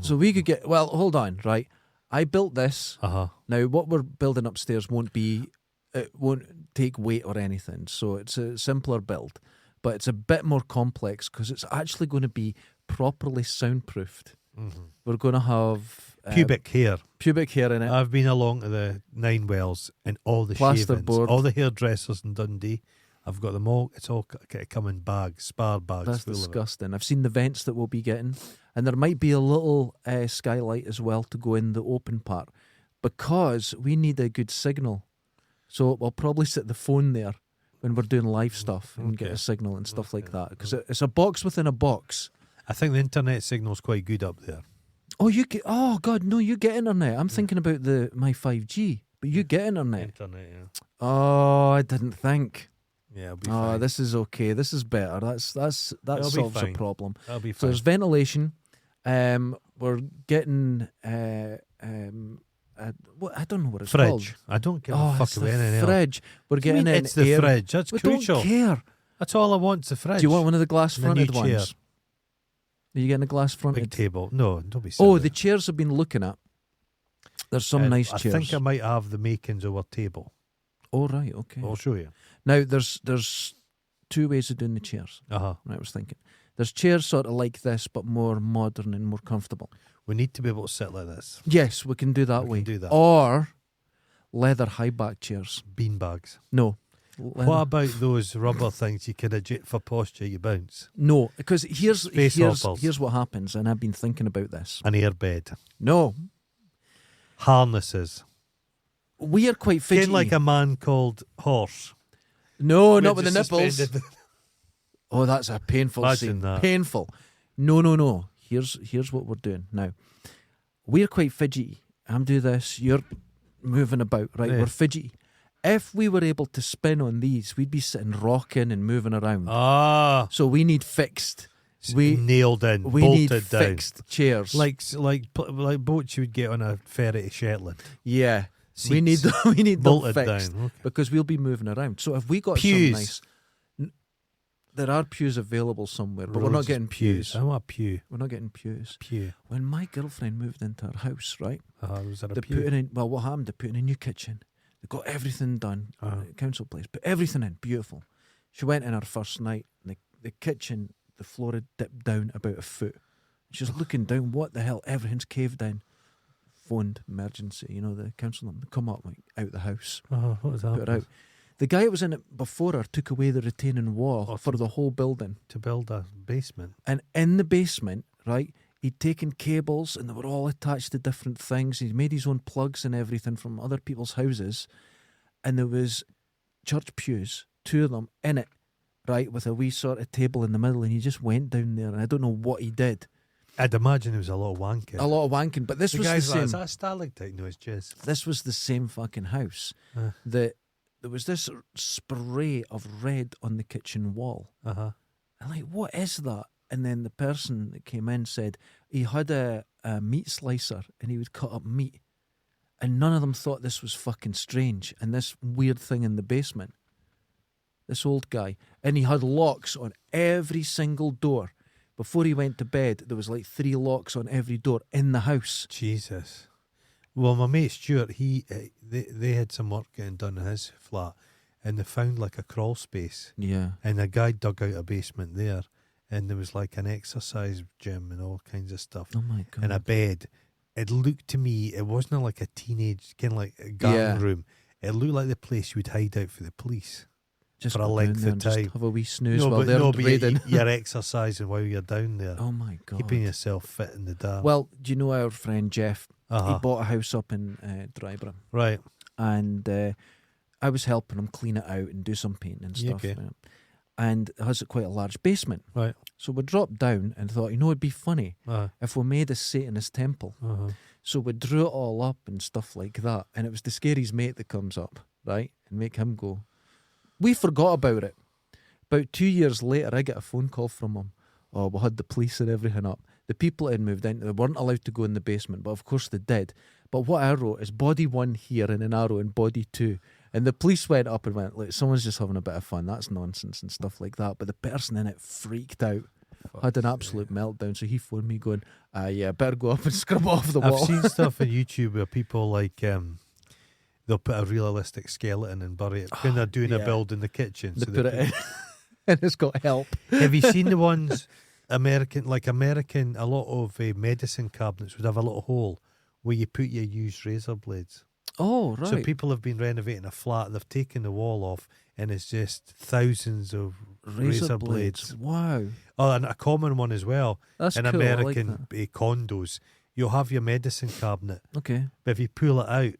so we could get. Well, hold on, right? I built this. Now, what we're building upstairs won't take weight or anything, so it's a simpler build, but it's a bit more complex because it's actually going to be properly soundproofed. Mm-hmm. We're going to have pubic hair in it. I've been along to the Nine Wells and all the plasterboard, all the hairdressers in Dundee. I've got them all. It's all come in bags, spar bags. That's disgusting. I've seen the vents that we'll be getting, and there might be a little skylight as well to go in the open part because we need a good signal. So we'll probably set the phone there when we're doing live stuff and get a signal and stuff like that because it's a box within a box. I think the internet signal's quite good up there. Oh, you get? Oh God, no! You get internet. I'm thinking about my 5G, but you get internet. Internet, yeah. Oh, I didn't think. Yeah, it'll be fine. This is okay. This is better. That solves a problem. That'll be fine. So there's ventilation. We're getting I don't know what it's called. Fridge. I don't give a fuck about anything else. Fridge. We're getting in. It's the fridge. That's crucial. Don't care. That's all I want. The fridge. Do you want one of the glass fronted ones? Chair. Are you getting a glass fronted? Big table. No, don't be silly. Oh, the chairs I've been looking at. There's some nice chairs. I think I might have the makings of our table. Oh right, okay. I'll show you. Now there's 2 ways of doing the chairs. Right, I was thinking. There's chairs sort of like this, but more modern and more comfortable. We need to be able to sit like this. Yes, we can do that We way. can do that. Or leather high back chairs. Beanbags. No. What about those rubber things you can adjust for posture, you bounce? No, because here's hoppers. what happens, and I've been thinking about this. An airbed. No. Harnesses. We are quite fidgety. Again, like a man called Horse. No, not with the nipples. Suspended. Oh, that's a painful Imagine scene. that. Painful. No. Here's what we're doing now. We're quite fidgety. I'm doing this. You're moving about, right? Yeah. We're fidgety. If we were able to spin on these, we'd be sitting rocking and moving around. Ah. So we need fixed. We nailed in, we bolted need down. fixed chairs. Like boats you would get on a ferry to Shetland. Yeah. Seats we need them bolted fixed down. Okay. because we'll be moving around. So if we got Pews. some nice, there are pews available somewhere, but we're not Roses, getting pews. I want a pew. We're not getting pews. Pew. When my girlfriend moved into her house, right? Was there a They pew? put in. Well, what happened? They put in a new kitchen. They got everything done. Council place, put everything in. Beautiful. She went in her first night. And the kitchen, the floor had dipped down about a foot. She was looking down. What the hell? Everything's caved in. Phoned emergency. You know, the council number. Come up, like out the house. What was that? Put her out. The guy that was in it before her took away the retaining wall for the whole building. To build a basement. And in the basement, right, he'd taken cables and they were all attached to different things. He'd made his own plugs and everything from other people's houses. And there was church pews, 2 of them in it, right, with a wee sort of table in the middle. And he just went down there and I don't know what he did. I'd imagine there was a lot of wanking. A lot of wanking. But this was the same. Is that a stalactite? No, it's just. This was the same fucking house. There was this spray of red on the kitchen wall. I'm like, what is that? And then the person that came in said he had a meat slicer and he would cut up meat. And none of them thought this was fucking strange. And this weird thing in the basement. This old guy. And he had locks on every single door. Before he went to bed, there was like 3 locks on every door in the house. Jesus. Well, my mate Stuart, they had some work getting done in his flat, and they found like a crawl space. Yeah. And a guy dug out a basement there, and there was like an exercise gym and all kinds of stuff. Oh my God. And a bed. It looked to me, it wasn't like a teenage, kind of like a garden room. It looked like the place you would hide out for the police. Just for a go length down there of and just time. have a wee snooze while they're raiding. You're exercising while you're down there. Oh my God. Keeping yourself fit in the dark. Well, do you know our friend Jeff? He bought a house up in Dryburgh. Right. And I was helping him clean it out and do some painting and stuff. Okay. Right? And it has quite a large basement. Right. So we dropped down and thought, it'd be funny if we made a Satanist temple. So we drew it all up and stuff like that. And it was the scary's mate that comes up, right? And make him go. We forgot about it. About 2 years later, I get a phone call from him. Oh, we had the police and everything up. The people had moved in. They weren't allowed to go in the basement, but of course they did. But what I wrote is body 1 here and an arrow in body 2. And the police went up and went, like, someone's just having a bit of fun. That's nonsense and stuff like that. But the person in it freaked out. Had an absolute meltdown. So he phoned me going, yeah, better go up and scrub off the wall. I've seen stuff on YouTube where people like, they'll put a realistic skeleton and bury it when they're doing a build in the kitchen. They put it in. And it's got help. Have you seen the ones, a lot of medicine cabinets would have a little hole where you put your used razor blades. Oh, right. So people have been renovating a flat, they've taken the wall off, and it's just thousands of razor blades. Wow. Oh, and a common one as well. That's in cool. American condos, you'll have your medicine cabinet. Okay. But if you pull it out,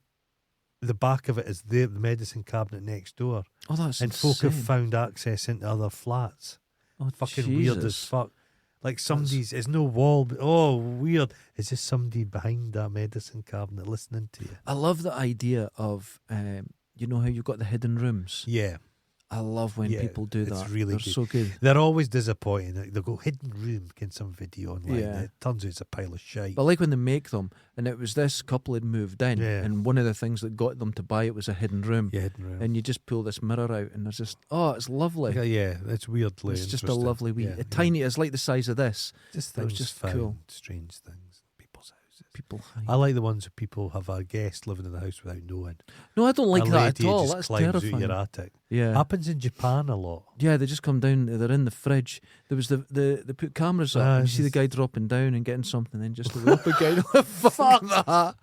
the back of it is the medicine cabinet next door. Oh, that's and insane. folk have found access into other flats. Oh, fucking Jesus. weird as fuck. Like there's no wall. Oh, weird. Is there somebody behind that medicine cabinet listening to you? I love the idea of, you know how you've got the hidden rooms? Yeah. I love when people do that. It's really They're good. so good. They're always disappointing. Like, they'll go hidden room in some video online. Yeah. It turns out it's a pile of shite. But like when they make them, and it was this couple had moved in, Yeah. and one of the things that got them to buy it was a hidden room. Yeah, hidden room. And you just pull this mirror out, and there's just, it's lovely. Yeah, it's weirdly It's just a interesting. lovely wee, tiny. It's like the size of this. Just It was things just found, cool. strange things in people's houses. People hide. I like the ones where people have a guest living in the house without knowing. No, I don't like that at all. Just That's climbs terrifying. out your attic. Yeah. Happens in Japan a lot. Yeah, they just come down. They're in the fridge. There was they put cameras up. And you see the guy dropping down and getting something, then just go up again. Fuck that!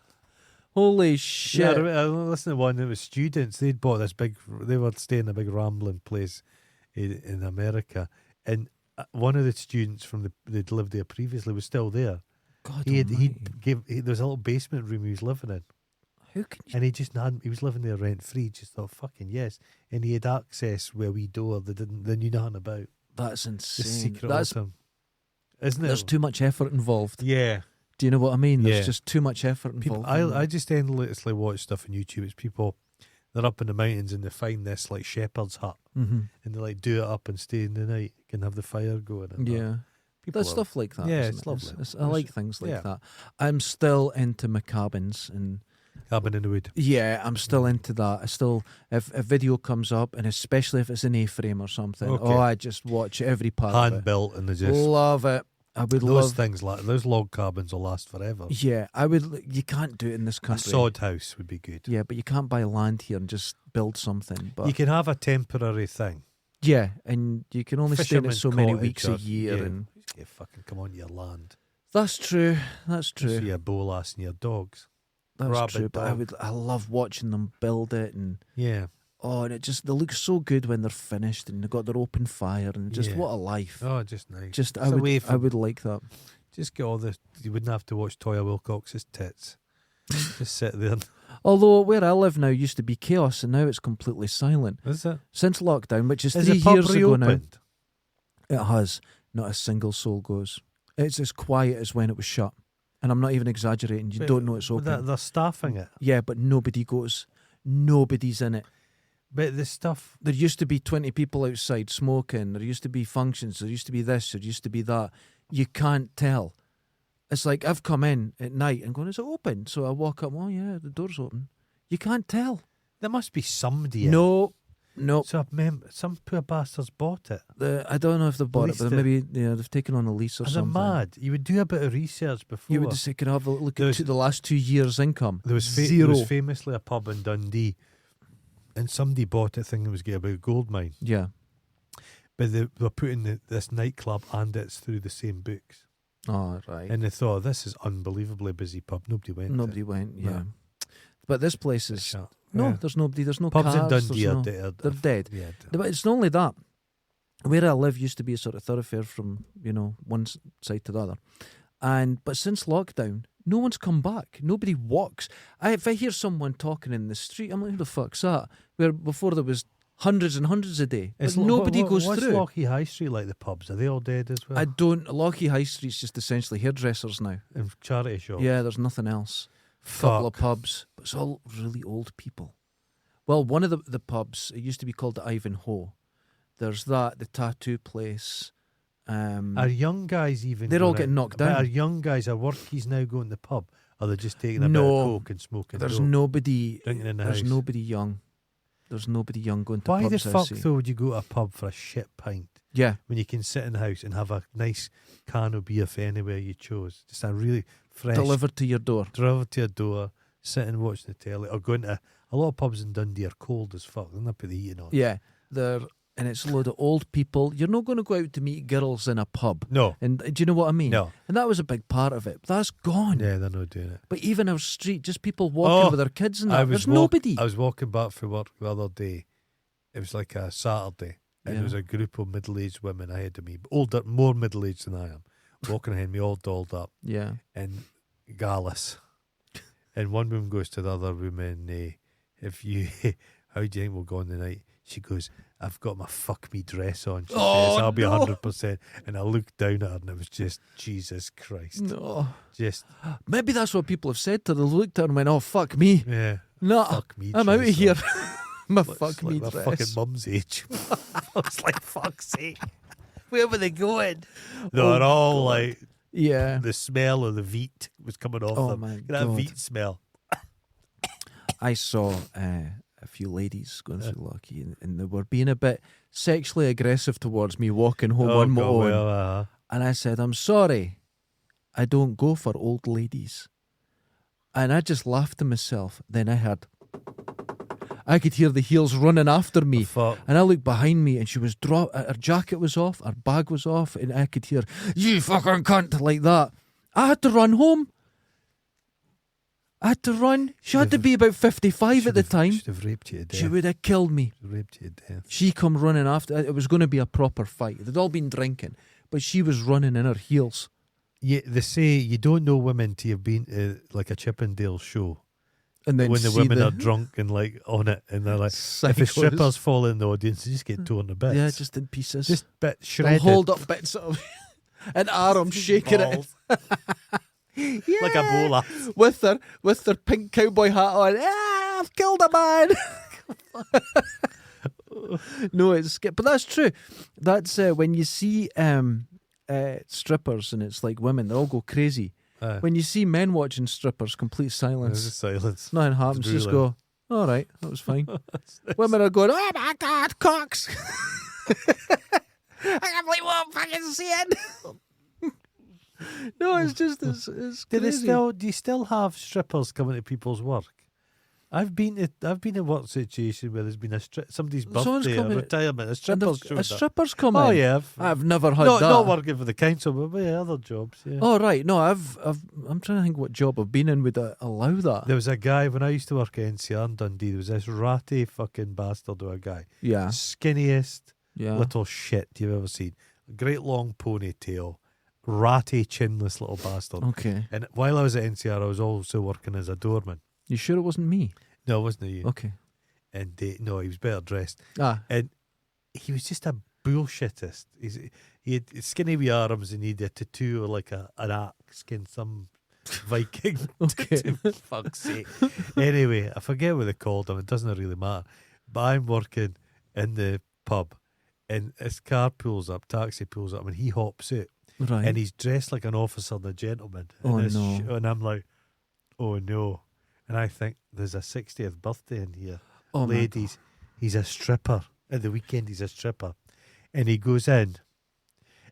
Holy shit! Yeah, I listened to one that was students. They'd bought this big. They were staying in a big rambling place in America, and one of the students from they'd lived there previously was still there. God, was a little basement room he was living in. How can you? And he was living there rent free. Just thought, fucking yes. And he had access where we door they knew nothing about. That's insane. The secret autumn. Isn't it? There's too much effort involved. Yeah. Do you know what I mean? There's just too much effort involved. I just endlessly watch stuff on YouTube. It's people, they're up in the mountains and they find this like shepherd's hut, and they like do it up and stay in the night, can have the fire going. And there's stuff like that. Yeah, it's lovely. I like things like that. I'm still into my cabins and cabin in the wood. Yeah, I'm still into that. I still, if a video comes up, and especially if it's an A-frame or something, I just watch every part of it. Hand built, and they just love it. I would those things like those log cabins will last forever. Yeah, I would. You can't do it in this country. A sod house would be good. Yeah, but you can't buy land here and just build something. But you can have a temporary thing. Yeah, and you can only stay in it so many weeks a year, and you fucking come on your land. That's true. That's true. You see your bolass and your dogs. That's true. But I love watching them build it, and and they look so good when they're finished, and they've got their open fire, and just what a life. Oh, just nice. Just I would like that. Just get all you wouldn't have to watch Toya Wilcox's tits. Just sit there. Although where I live now used to be chaos, and now it's completely silent. Is it? Since lockdown, which is 3 the pub years ago now. It has. Not a single soul goes. It's as quiet as when it was shut. And I'm not even exaggerating. You don't know it's open. They're staffing it. Yeah, but nobody goes. Nobody's in it. But the stuff... There used to be 20 people outside smoking. There used to be functions. There used to be this. There used to be that. You can't tell. It's like I've come in at night and going, is it open? So I walk up, oh yeah, the door's open. You can't tell. There must be somebody in. No. So some poor bastards bought it. I don't know if they've bought it, but maybe they've taken on a lease or something. They're mad. You would do a bit of research before. You would just say, can I have a look at the last 2 years' income? There was zero. There was famously a pub in Dundee, and somebody bought it thinking it was about a gold mine. Yeah. But they were putting this nightclub and it's through the same books. Oh, right. And they thought, this is unbelievably busy pub. Nobody went. Yeah. No. But this place is... No, there's nobody. There's no pubs cars. in Dundee are dead. They're dead. Yeah, but it's not only that. Where I live used to be a sort of thoroughfare from, one side to the other. But since lockdown, no one's come back. Nobody walks. If I hear someone talking in the street, I'm like, who the fuck's that? Where before there was hundreds and hundreds a day. But nobody goes through. What's Lochie High Street like, the pubs? Are they all dead as well? Lochie High Street's just essentially hairdressers now. And charity shops? Yeah, there's nothing else. Couple of pubs, but it's all really old people. Well, one of the pubs, it used to be called the Ivanhoe. There's the tattoo place. Are young guys even? They're all getting knocked down. Are young guys, are workies now going to the pub? Are they just taking a bit of coke and smoking? There's nobody drinking in the house. There's nobody young. There's nobody young going to pubs. Why the fuck though would you go to a pub for a shit pint? Yeah. When you can sit in the house and have a nice can of beer for anywhere you chose. Just a really fresh... Delivered to your door. Delivered to your door, sit and watch the telly. Or going to... A lot of pubs in Dundee are cold as fuck. They're not put the heating on. Yeah. And it's a load of old people. You're not going to go out to meet girls in a pub. No. And do you know what I mean? No. And that was a big part of it. That's gone. Yeah, they're not doing it. But even our street, just people walking with their kids and that. There's nobody. I was walking back from work the other day. It was like a Saturday. And there was a group of middle-aged women ahead of me, older, more middle-aged than I am, walking ahead of me, all dolled up. Yeah. And gallus. And one woman goes to the other woman, how do you think we'll go on the night? She goes, I've got my fuck me dress on. She says, I'll be 100%. And I looked down at her and it was just, Jesus Christ. No. Just. Maybe that's what people have said to her. They looked at her and went, oh, fuck me. Yeah. No, fuck me. I'm out of here. My fuck me like dress. My fucking mum's age. I was like, fuck's sake. Where were they going? They're all like, the smell of the Veet was coming off them. My that God. Veet smell. I saw a few ladies going through Lucky, and they were being a bit sexually aggressive towards me walking home on my own. And I said, I'm sorry, I don't go for old ladies. And I just laughed to myself. Then I could hear the heels running after me. And I looked behind me and she was her jacket was off, her bag was off, and I could hear, "You fucking cunt," like that. I had to run home. I had to run. She had to be about 55 at the time. She'd have raped you to death. She would have killed me. Raped you to death. She come running after. It was going to be a proper fight. They'd all been drinking, but she was running in her heels. Yeah, they say you don't know women till you've been to like a Chippendale show. And then when the women are drunk and like on it, and they're like, if the strippers fall in the audience, they just get torn to bits. Yeah, just in pieces. Just shredded. They'll hold up bits of an arm shaking it. Yeah. Like a bowler. With their pink cowboy hat on. I've killed a man. No, but that's true. That's when you see strippers and it's like women, they all go crazy. When you see men watching strippers, complete silence. There's silence. Nothing happens. Just go, all right, that was fine. Women are going, oh my God, cocks. I can't believe what I'm fucking seeing. No, it's just it's crazy. Do you still have strippers coming to people's work? I've been in work situation where there's been somebody's birthday or retirement. A stripper's coming. Oh yeah, I've never had that. Not working for the council, but yeah, other jobs. Yeah. Oh right, no, I'm trying to think what job I've been in would allow that. There was a guy when I used to work at NCR in Dundee. There was this ratty fucking bastard of a guy. Yeah, skinniest little shit you've ever seen. Great long ponytail. Ratty, chinless little bastard. Okay. And while I was at NCR, I was also working as a doorman. You sure it wasn't me? No, it wasn't you. Okay. And no, he was better dressed. And he was just a bullshittist. He had skinny wee arms and he had a tattoo of like an axe against some Viking. Okay. Fuck's sake. Anyway, I forget what they called him. It doesn't really matter. But I'm working in the pub and his car pulls up, taxi pulls up, and he hops out. Right. And he's dressed like an officer and a gentleman. Oh, and no. And I'm like, oh no. And I think there's a 60th birthday in here. Oh, ladies, he's a stripper. At the weekend, he's a stripper. And he goes in.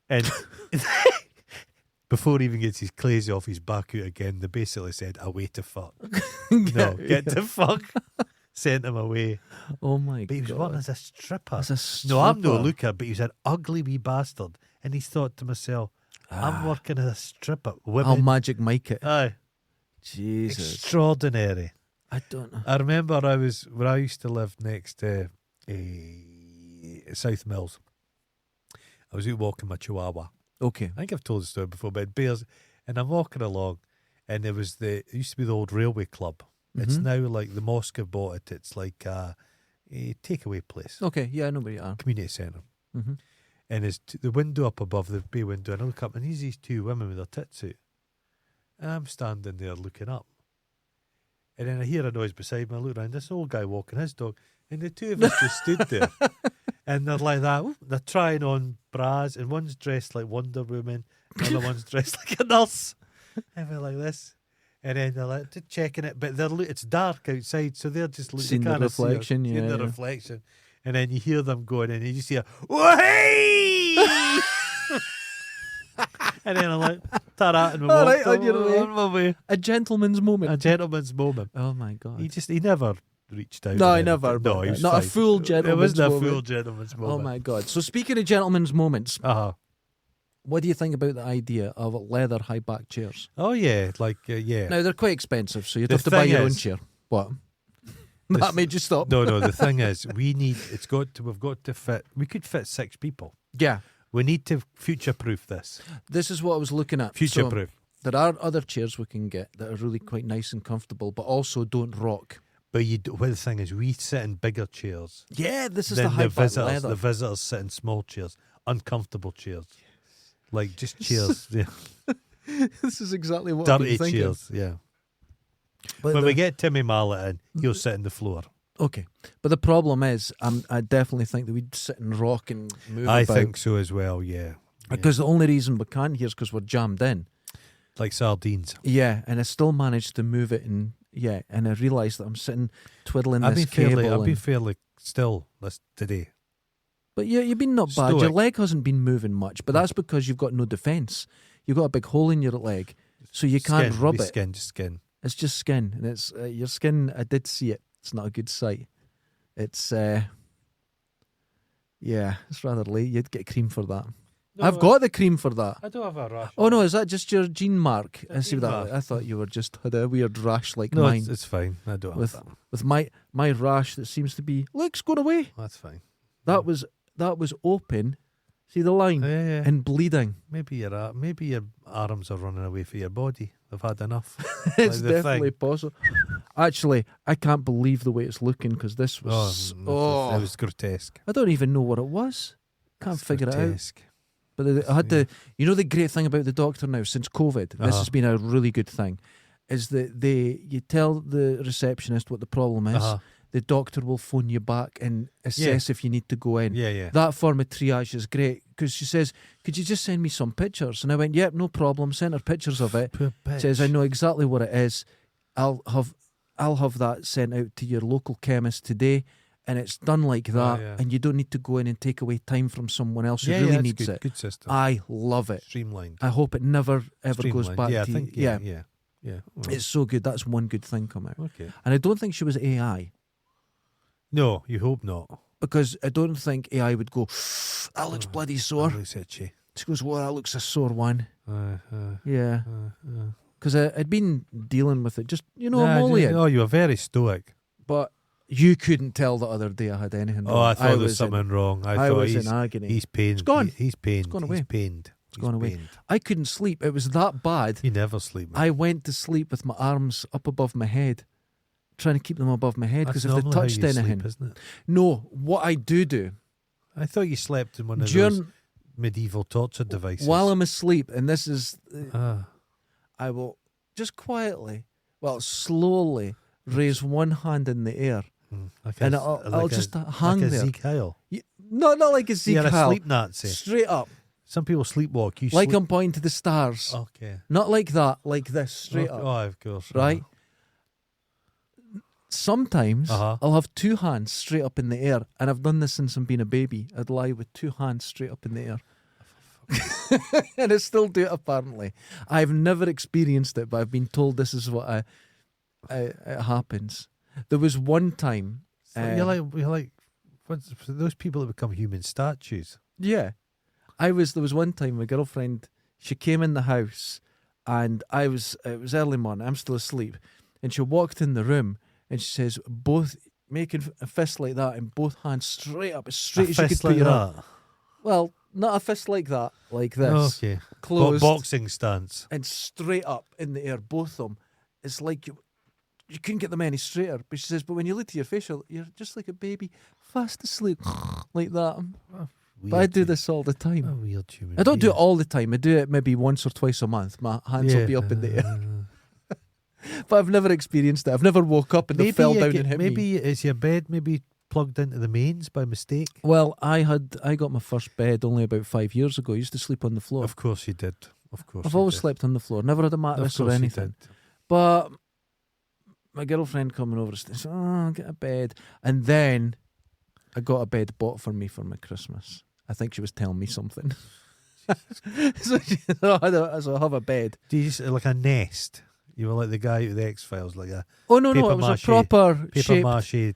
And before he even gets his clothes off, he's back out again. They basically said, away to fuck. Get to fuck. Sent him away. Oh my God. But he was working as a stripper. No, I'm no looker, but he was an ugly wee bastard. And he thought to myself, I'm working as a stripper. Women. I'll Magic Mike it. Aye. Jesus. Extraordinary. I don't know. I remember where I used to live next to South Mills. I was out walking my Chihuahua. Okay. I think I've told the story before, but bears. And I'm walking along, and it used to be the old railway club. Mm-hmm. It's now like the mosque have bought it. It's like a takeaway place. Okay, yeah, I know where you are. Community centre. Mm-hmm. And there's the window up above, the bay window, and I look up, and there's these two women with their tits out. And I'm standing there looking up. And then I hear a noise beside me. I look around, this old guy walking his dog, and the two of us just stood there. And they're like that. They're trying on bras, and one's dressed like Wonder Woman, the other one's dressed like a nurse. And we're like this. And then they're like checking it, but it's dark outside, so they're just looking at the reflection, the reflection. And then you hear them going, and you just hear, "Oh hey!" And then I'm like, ta-ra, and we all walked right, on your way. A gentleman's moment. A gentleman's moment. Oh my God. He never reached out. No, he never. No, he was not fine. a full gentleman's moment. It wasn't a full gentleman's moment. Oh my God. So speaking of gentleman's moments, what do you think about the idea of leather high back chairs? Oh yeah, yeah. Now they're quite expensive, so you'd have to buy your own chair. What? That made you stop? No. The thing is, we've got to fit. We could fit 6 people. Yeah. We need to future-proof this. This is what I was looking at. Future-proof. So, there are other chairs we can get that are really quite nice and comfortable, but also don't rock. But well, the thing is, we sit in bigger chairs. Yeah, this is the high back leather. The visitors sit in small chairs, uncomfortable chairs, like just chairs. Yeah. This is exactly what dirty I'm thinking. Chairs. Yeah. But when we get Timmy Mallet in, he'll sit on the floor. Okay, but the problem is, I definitely think that we'd sit and rock and move I about. think so as well, yeah. Because the only reason we can't here is because we're jammed in. Like sardines. Yeah, and I still managed to move it, and I realised that I'm sitting twiddling this cable. I've been fairly still today. But yeah, you've been not bad. Stoic. Your leg hasn't been moving much, but that's because you've got no defence. You've got a big hole in your leg, so you can't rub it. Just skin. It's just skin, and it's your skin. I did see it. It's not a good sight. It's it's rather late. You'd get cream for that. No, I've got the cream for that. I don't have a rash. Oh no, is that just your gene mark? I see that. Mark. I thought you were just had a weird rash like no, mine. it's fine. I don't have that. With my rash that seems to be going away. That's fine. That was open. See the line and bleeding. Maybe your arms are running away from your body. They've had enough. It's definitely possible. Actually, I can't believe the way it's looking because this was it was grotesque. I don't even know what it was. Can't figure grotesque. it out. But I had to. You know the great thing about the doctor now since COVID. This has been a really good thing. Is that you tell the receptionist what the problem is. The doctor will phone you back and assess if you need to go in. Yeah. That form of triage is great because she says, "Could you just send me some pictures?" And I went, "Yep, no problem." Sent her pictures of it. Says, "I know exactly what it is. I'll have that sent out to your local chemist today." And it's done like that, and you don't need to go in and take away time from someone else who really needs it. Good system. I love it. Streamlined. I hope it never ever goes back. Yeah, to I think. Yeah. Well, it's so good. That's one good thing come out. Okay. And I don't think she was AI. No, you hope not. Because I don't think AI would go, that looks bloody sore. That looks itchy. She goes, well, that looks a sore one. Yeah. Because I'd been dealing with it. Just, emollient. Oh, you were very stoic. But you couldn't tell the other day I had anything wrong. Oh, I thought there was something wrong. I thought was in agony. He's pained. It's gone. He's pained. It's gone away. He's pained. It's gone away. I couldn't sleep. It was that bad. You never sleep, man. I went to sleep with my arms up above my head, trying to keep them above my head because if they touched anything. Sleep, isn't it? No, what I do. I thought you slept in one of those medieval torture devices. While I'm asleep, and this is, I will just quietly, slowly raise one hand in the air. And I'll just hang like there. Zeke Heil. Not like a Zeke You're Heil. a sleep Nazi. Straight up. Some people sleepwalk. You like I'm pointing to the stars. Okay. Not like that. Like this. Straight up. Oh, of course. Right? Sometimes I'll have two hands straight up in the air. And I've done this since I'm being a baby. I'd lie with two hands straight up in the air. And I still do it apparently. I've never experienced it, but I've been told this is what it happens. There was one time. You're like those people that become human statues. Yeah. There was one time my girlfriend, she came in the house and it was early morning, I'm still asleep. And she walked in the room and she says, both making a fist like that and both hands straight up, as straight as you could put your arm. Well, not a fist like that, like this. Okay. Closed. Boxing stance. And straight up in the air, both of them. It's like you couldn't get them any straighter. But she says, but when you look to your face, you're just like a baby, fast asleep, like that. But I do this all the time. Weird human I don't do it all the time. I do it maybe once or twice a month. My hands will be up in the air. But I've never experienced it. I've never woke up and they fell down and hit me. Maybe is your bed plugged into the mains by mistake? Well, I got my first bed only about 5 years ago. I used to sleep on the floor. Of course you did. Of course. I've always slept on the floor. Never had a mattress or anything. But my girlfriend coming over said, "Oh, get a bed," and then I got a bed bought for me for my Christmas. I think she was telling me something. So I have a bed. Do you like a nest? You were like the guy with the X-Files, like a no, it was a proper paper mache.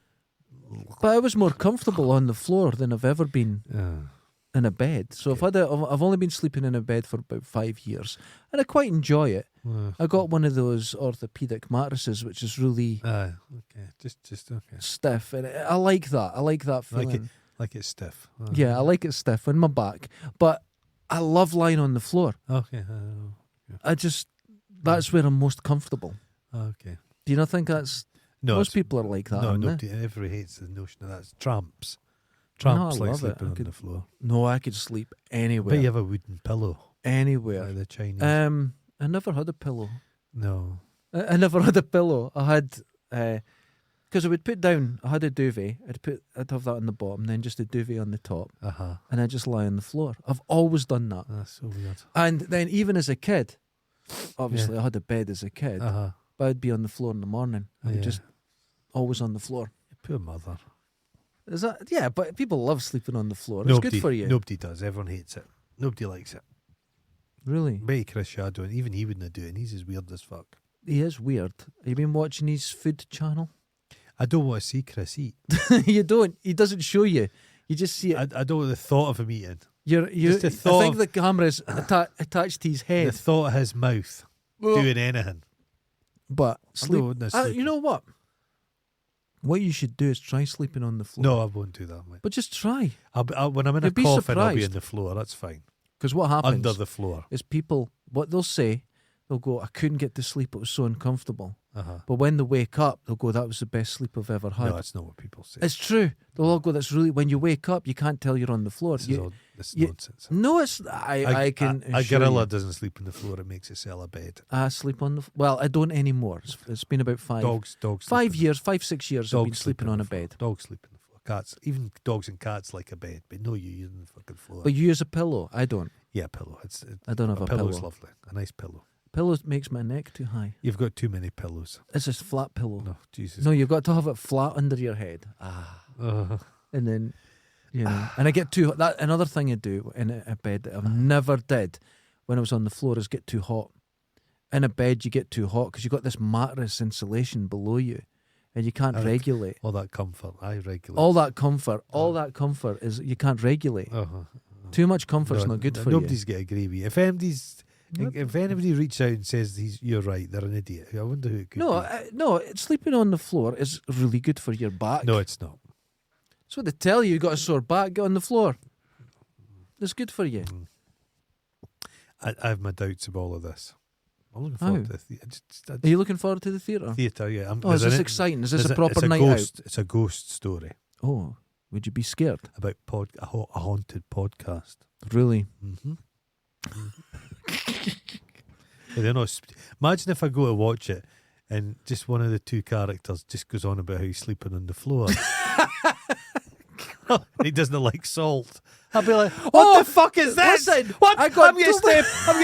But I was more comfortable on the floor than I've ever been in a bed. So I've only been sleeping in a bed for about 5 years, and I quite enjoy it. I got one of those orthopedic mattresses, which is really just okay, stiff, and I like that. I like that feeling. Like it's stiff. Yeah, I like it stiff on my back, but I love lying on the floor. Okay. That's where I'm most comfortable. Okay. Do you not think that's... No, most people are like that, no, aren't nobody. Everybody hates the notion of that. It's tramps. Tramps like sleeping on the floor. No, I could sleep anywhere. But you have a wooden pillow. Anywhere. Like the Chinese. I never had a pillow. No. I never had a pillow. I had... because I would put down... I had a duvet. I'd have that on the bottom, then just a duvet on the top. And I'd just lie on the floor. I've always done that. That's so weird. And then even as a kid... Obviously, I had a bed as a kid, but I'd be on the floor in the morning. I'd just always on the floor. Poor mother. Is that? Yeah, but people love sleeping on the floor. It's good for you. Nobody does. Everyone hates it. Nobody likes it. Really? Maybe Chris Shadow, and even he wouldn't do it, and he's as weird as fuck. He is weird. Have you been watching his food channel? I don't want to see Chris eat. You don't. He doesn't show you. You just see it. I don't want the thought of him eating. Just the thought I think the camera's attached to his head. The thought of his mouth doing anything. But sleep. You know what? What you should do is try sleeping on the floor. No, I won't do that, mate. But just try. When I'm in a coffin, I'll be on the floor. That's fine. Because what happens under the floor is people, what they'll say, they'll go, I couldn't get to sleep. It was so uncomfortable. But when they wake up, they'll go, that was the best sleep I've ever had. No, that's not what people say. It's true. They'll all go, that's really, when you wake up, you can't tell you're on the floor. This is nonsense. No, it's, I can A gorilla doesn't sleep on the floor. It makes itself a bed. I sleep on the, well, I don't anymore. It's been about 5 years, 5-6 years I've been sleeping on a bed. Dogs sleep on the floor. Cats, even dogs and cats like a bed, but no, you use on the fucking floor. But you use a pillow. I don't. Yeah, pillow. I don't have a pillow. Pillow's lovely. A nice pillow. Pillow makes my neck too high. You've got too many pillows. It's a flat pillow. No, Jesus. No, you've got to have it flat under your head. And then, you know, and I get too, another thing I do in a bed that I never did when I was on the floor is get too hot. In a bed, you get too hot because you've got this mattress insulation below you and you can't regulate. All that comfort, I regulate. All that comfort is you can't regulate. Too much comfort's not good for you. Nobody's going to agree with you. If anybody reaches out and says you're right, they're an idiot. I wonder who it could be. No, sleeping on the floor is really good for your back. No, it's not. That's what they tell you. You've got a sore back, get on the floor. It's good for you. I have my doubts of all of this. I'm looking forward to the theatre. Are you looking forward to the theatre? Theatre, yeah. Is this exciting? Is this a proper night out? It's a ghost story. Oh, would you be scared? About a haunted podcast. Really? Mm-hmm. Imagine if I go to watch it and just one of the two characters just goes on about how he's sleeping on the floor. He doesn't like salt. I'll be like, what the fuck is this? Listen, what? I'm going to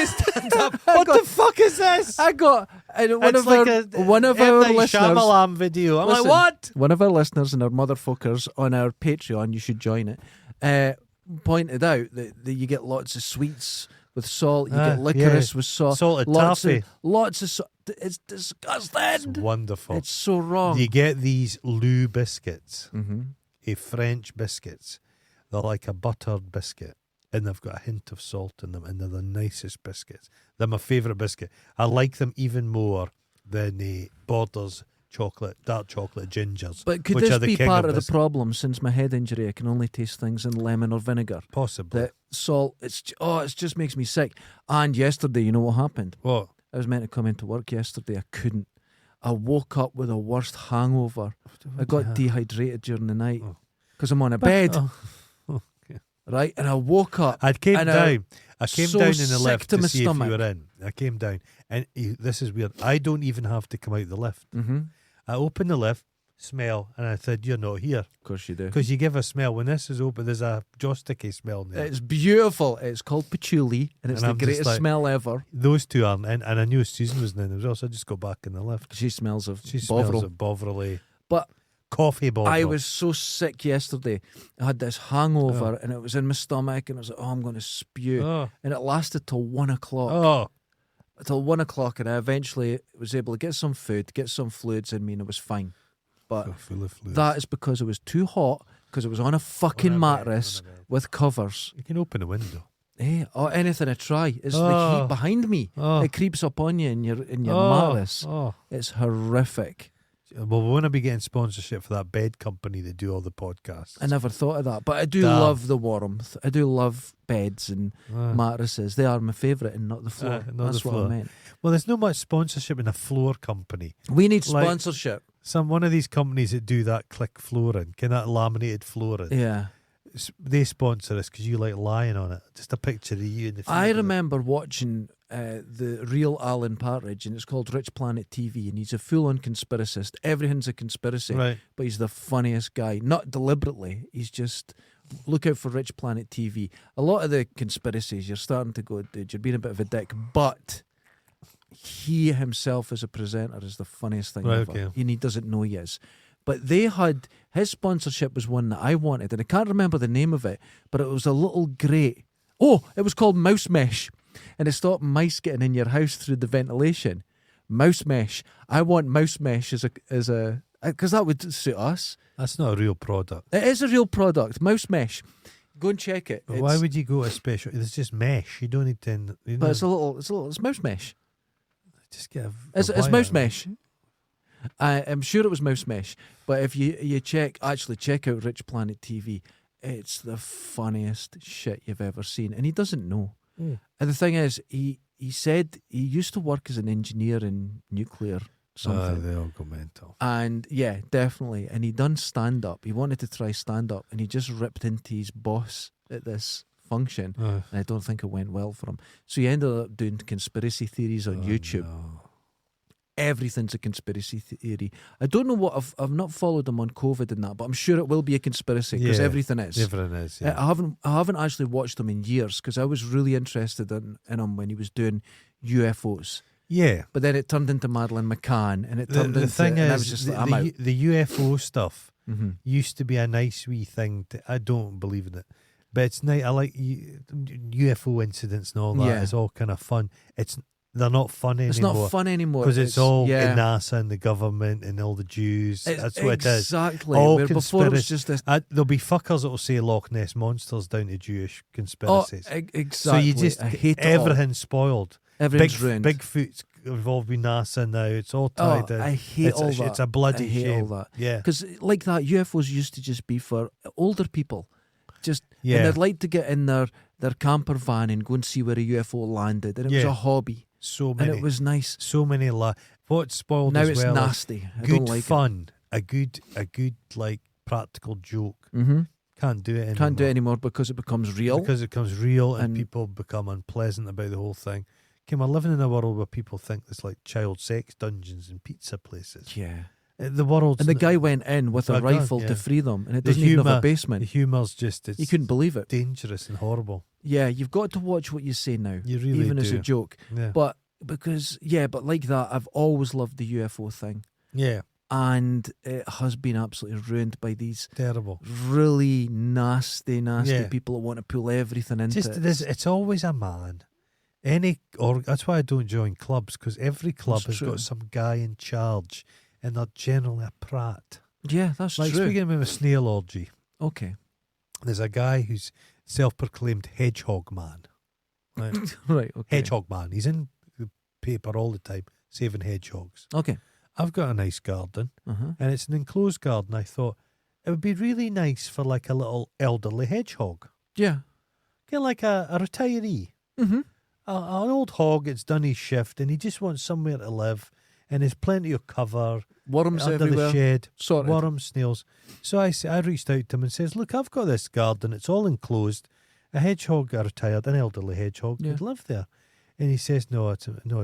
stand up. What the fuck is this? I got one of our listeners. Shyamalan video. I'm like, what? One of our listeners and our motherfuckers on our Patreon, you should join it, pointed out that you get lots of sweets with salt. You get licorice with salt. Salted toffee. Lots of salt. It's disgusting. It's wonderful. It's so wrong. You get these Lou biscuits, French biscuits. They're like a buttered biscuit, and they've got a hint of salt in them, and they're the nicest biscuits. They're my favourite biscuit. I like them even more than the Borders dark chocolate gingers. But could this be part of the problem? Since my head injury, I can only taste things in lemon or vinegar. Possibly. That salt, it just makes me sick. And yesterday, you know what happened? What? I was meant to come into work yesterday. I couldn't. I woke up with a worst hangover. I got dehydrated during the night because I'm on a bed. Right, and I woke up. I came down. I came down in the lift to see stomach. if you were in. I came down, and this is weird. I don't even have to come out the lift. I open the lift, smell, and I said, "You're not here." Of course you do, because you give a smell when this is open. There's a joysticky smell in there. It's beautiful. It's called patchouli, and it's the greatest smell ever. Those two aren't in, and I knew Susan was in as well, so I just go back in the lift. She smells of Bovril. But coffee Bovril. I was so sick yesterday. I had this hangover, and it was in my stomach, and I was like, "Oh, I'm going to spew," and it lasted till 1 o'clock. Till 1 o'clock, and I eventually was able to get some food, get some fluids in me, and it was fine. But that is because it was too hot, because it was on a fucking mattress with covers. You can open a window. Hey, anything I try, it's the heat behind me. It creeps up on you in your mattress. It's horrific. Well, we want to be getting sponsorship for that bed company that do all the podcasts. I never thought of that, but I do love the warmth. I do love beds and mattresses. They are my favourite, and not the floor. That's what I meant. Well, there's no much sponsorship in a floor company. We need sponsorship. One of these companies that do that click flooring, that laminated flooring. Yeah. They sponsor us because you like lying on it. Just a picture of you in the I remember watching the real Alan Partridge, and it's called Rich Planet TV, and he's a full-on conspiracist. Everything's a conspiracy, but he's the funniest guy. Not deliberately. He's just, look out for Rich Planet TV. A lot of the conspiracies, you're starting to go, dude, you're being a bit of a dick, but he himself as a presenter is the funniest thing ever. Okay. And he doesn't know he is. But they had, his sponsorship was one that I wanted, and I can't remember the name of it, but it was a little grate. Oh, it was called Mouse Mesh, and it stopped mice getting in your house through the ventilation. mouse mesh. I want mouse mesh as a because that would suit us. That's not a real product. It is a real product. Mouse mesh. Go and check it. But why would you go to a special? It's just mesh. You don't need to. But it's mouse mesh. Just get It's mouse mesh. I'm sure it was mouse mesh. But if you check out Rich Planet TV, it's the funniest shit you've ever seen, and he doesn't know. And the thing is, he said he used to work as an engineer in nuclear something. They all go mental. And yeah, definitely. And he done stand up. He wanted to try stand up, and he just ripped into his boss at this function. And I don't think it went well for him. So he ended up doing conspiracy theories on YouTube. No. Everything's a conspiracy theory. I don't know what I've not followed him on COVID and that, but I'm sure it will be a conspiracy because everything is. Everything is. Yeah. I haven't actually watched him in years because I was really interested in him when he was doing UFOs. Yeah, but then it turned into Madeleine McCann, and it turned into. The thing is, I was just the UFO stuff used to be a nice wee thing. I don't believe in it, but it's nice. I like UFO incidents and all that. Yeah. It's all kind of fun. They're not fun anymore. It's not fun anymore because it's all NASA and the government and all the Jews. That's what it is. Exactly. All conspiracy. Before it was just this. There'll be fuckers that will say Loch Ness monsters down to Jewish conspiracies. Exactly. So you just I hate everything's spoiled. Everything's ruined. Bigfoot's involved with NASA now. It's all tied in. I hate all that. It's a bloody shame. I hate all that. Yeah. Because like that, UFOs used to just be for older people. And they'd like to get in their camper van and go and see where a UFO landed. And it was a hobby. So many. And it was nice. So many. What's spoiled now as it's well nasty. I good don't like fun. A good like practical joke. Mm-hmm. Can't do it anymore. Can't do it anymore because it becomes real. Because it becomes real and people become unpleasant about the whole thing. We're living in a world where people think there's like child sex dungeons and pizza places. Yeah. The world's... And the guy went in with a rifle to free them, and it doesn't even have a basement. The humour's just... You couldn't believe it. Dangerous and horrible. Yeah, you've got to watch what you say now. You really even do. As a joke. Yeah. But like that, I've always loved the UFO thing. Yeah. And it has been absolutely ruined by these terrible, really nasty people that want to pull everything into it. It's always a man. That's why I don't join clubs, because every club has got some guy in charge, and they're generally a prat. Yeah, that's true. Speaking of a snail orgy. Okay. There's a guy who's self-proclaimed hedgehog man. Right. Right, okay. Hedgehog man. He's in the paper all the time, saving hedgehogs. Okay. I've got a nice garden, and it's an enclosed garden. I thought it would be really nice for like a little elderly hedgehog. Yeah. Kind of like a retiree. Mm-hmm. An old hog, it's done his shift, and he just wants somewhere to live, and there's plenty of cover. Worms under everywhere. The shed. Sorted. Worms, snails. So I reached out to him and says, look, I've got this garden, it's all enclosed. A hedgehog, a retired, an elderly hedgehog could live there. And he says, no, I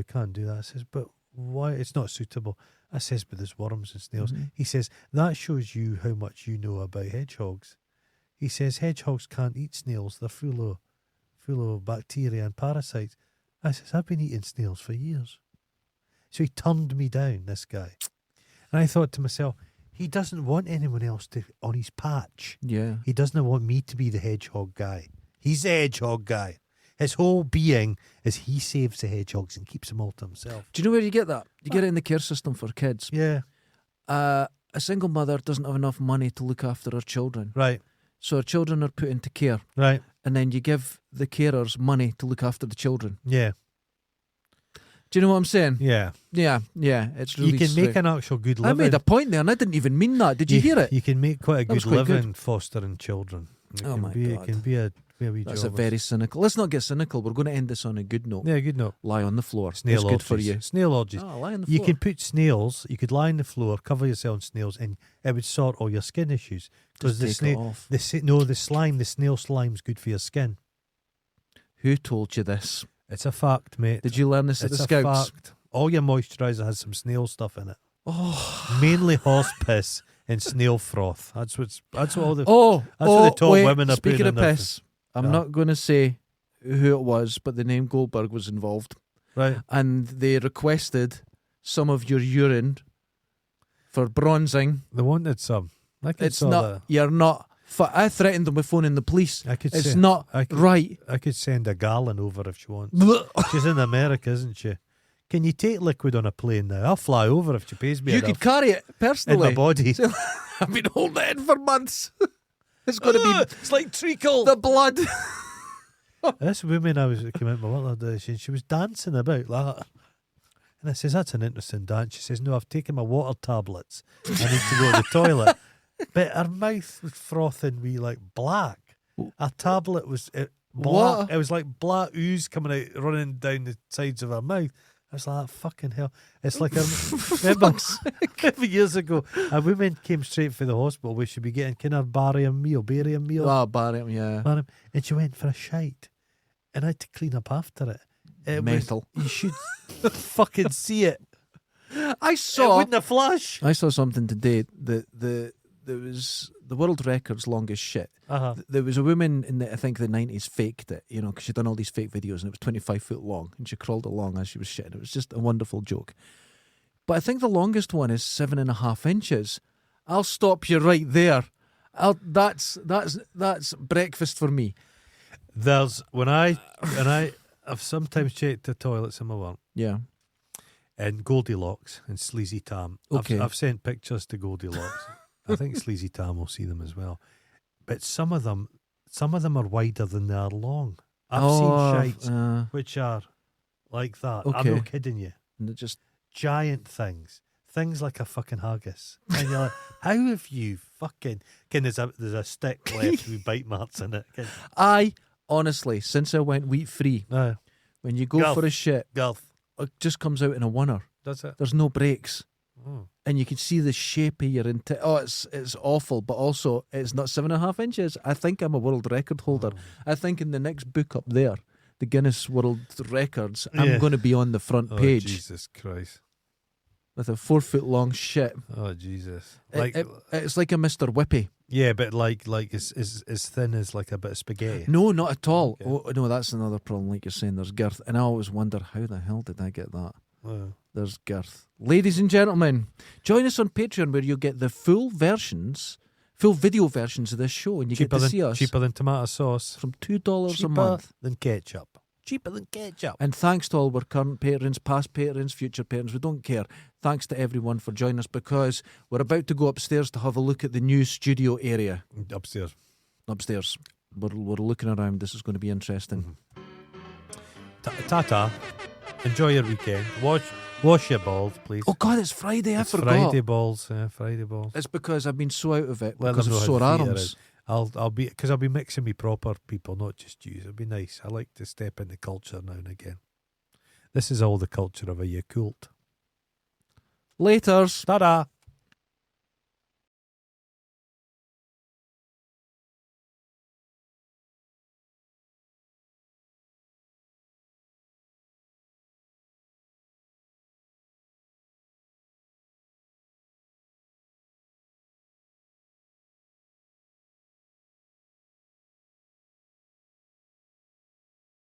can't do that. I says, but why? It's not suitable. I says, but there's worms and snails. Mm-hmm. He says, that shows you how much you know about hedgehogs. He says, hedgehogs can't eat snails. They're full of bacteria and parasites. I says, I've been eating snails for years. So he turned me down, this guy. And I thought to myself, he doesn't want anyone else on his patch. Yeah. He doesn't want me to be the hedgehog guy. He's the hedgehog guy. His whole being is he saves the hedgehogs and keeps them all to himself. Do you know where you get that? You get it in the care system for kids. Yeah. A single mother doesn't have enough money to look after her children. Right. So her children are put into care. Right. And then you give the carers money to look after the children. Yeah. Do you know what I'm saying? Yeah. Yeah. It's really you can make an actual good living. I made a point there and I didn't even mean that. Did you hear it? You can make quite a good living fostering children. God. It can be a very That's a very cynical. Let's not get cynical. We're going to end this on a good note. Yeah, good note. Lie on the floor. Snail It's good for you. Snail orgies. Oh, lie on the floor. You can put snails. You could lie on the floor, cover yourself in snails, and it would sort all your skin issues. Because the snail, the snail slime's good for your skin. Who told you this? It's a fact, mate. Did you learn this at the Scouts? It's a fact. All your moisturiser has some snail stuff in it. Oh, mainly horse piss and snail froth. That's what the top women are speaking putting of piss. I'm not going to say who it was, but the name Goldberg was involved. Right. And they requested some of your urine for bronzing. They wanted some. You're not. I threatened them with phoning the police. It's not right. I could send a gallon over if she wants. She's in America, isn't she? Can you take liquid on a plane now? I'll fly over if she pays me You enough. could carry it In personally. my body. So, I've been holding it in for months. It's going to be. It's like treacle. The blood. This woman came out my work the other day, and she was dancing about like that. And I says, that's an interesting dance. She says, no, I've taken my water tablets. I need to go to the toilet. But her mouth was frothing wee like black. Her tablet was black. What? It was like black ooze coming out, running down the sides of her mouth. I was like, fucking hell. It's like, remember years ago, a woman came straight for the hospital where she'd be getting kind of barium meal. Barium, yeah. Barium, and she went for a shite. And I had to clean up after it. Metal. You should fucking see it. I It wouldn't have flash. saw something today that there was the world record's longest shit. There was a woman in I think the 90s faked it, because she'd done all these fake videos and it was 25 foot long and she crawled along as she was shitting. It was just a wonderful joke. But I think the longest one is 7.5 inches. I'll stop you right there. That's breakfast for me. There's I've sometimes checked the toilets in my work. Yeah. And Goldilocks and Sleazy Tam. Okay. I've sent pictures to Goldilocks. I think Sleazy Tam will see them as well. But some of them are wider than they are long. I've seen shites which are like that. Okay. I'm not kidding you. And it just giant things like a fucking haggis. And you're like, how have you fucking? There's a stick left with bite marks in it. I honestly, since I went wheat free, when you go for a shit, it just comes out in a oneer. That's it. There's no breaks. Oh. And you can see the shape of your it's awful, but also it's not 7.5 inches. I think I'm a world record holder. I think in the next book up there, the Guinness World Records, I'm going to be on the front page. Jesus Christ. With a 4 foot long shit. Oh Jesus! It's like a Mr. Whippy. Yeah, but like as thin as like a bit of spaghetti. No, not at all. Okay. Oh no, that's another problem. Like you're saying, there's girth, and I always wonder how the hell did I get that? There's girth. Ladies and gentlemen, join us on Patreon where you get the full video versions of this show, and you get to see us cheaper than tomato sauce from $2 a month. Than ketchup. Cheaper than ketchup. And thanks to all our current patrons, past patrons, future patrons, we don't care. Thanks to everyone for joining us, because we're about to go upstairs to have a look at the new studio area. Upstairs. We're looking around. This is going to be interesting. Ta-ta. Enjoy your weekend. Wash your balls, please. Oh God, it's Friday. I forgot. Friday balls. It's because I've been so out of it Let because them of know sore how to arms. I'll be mixing me proper people, not just you. It'll be nice. I like to step into culture now and again. This is all the culture of a Yakult. Laters. Ta-da.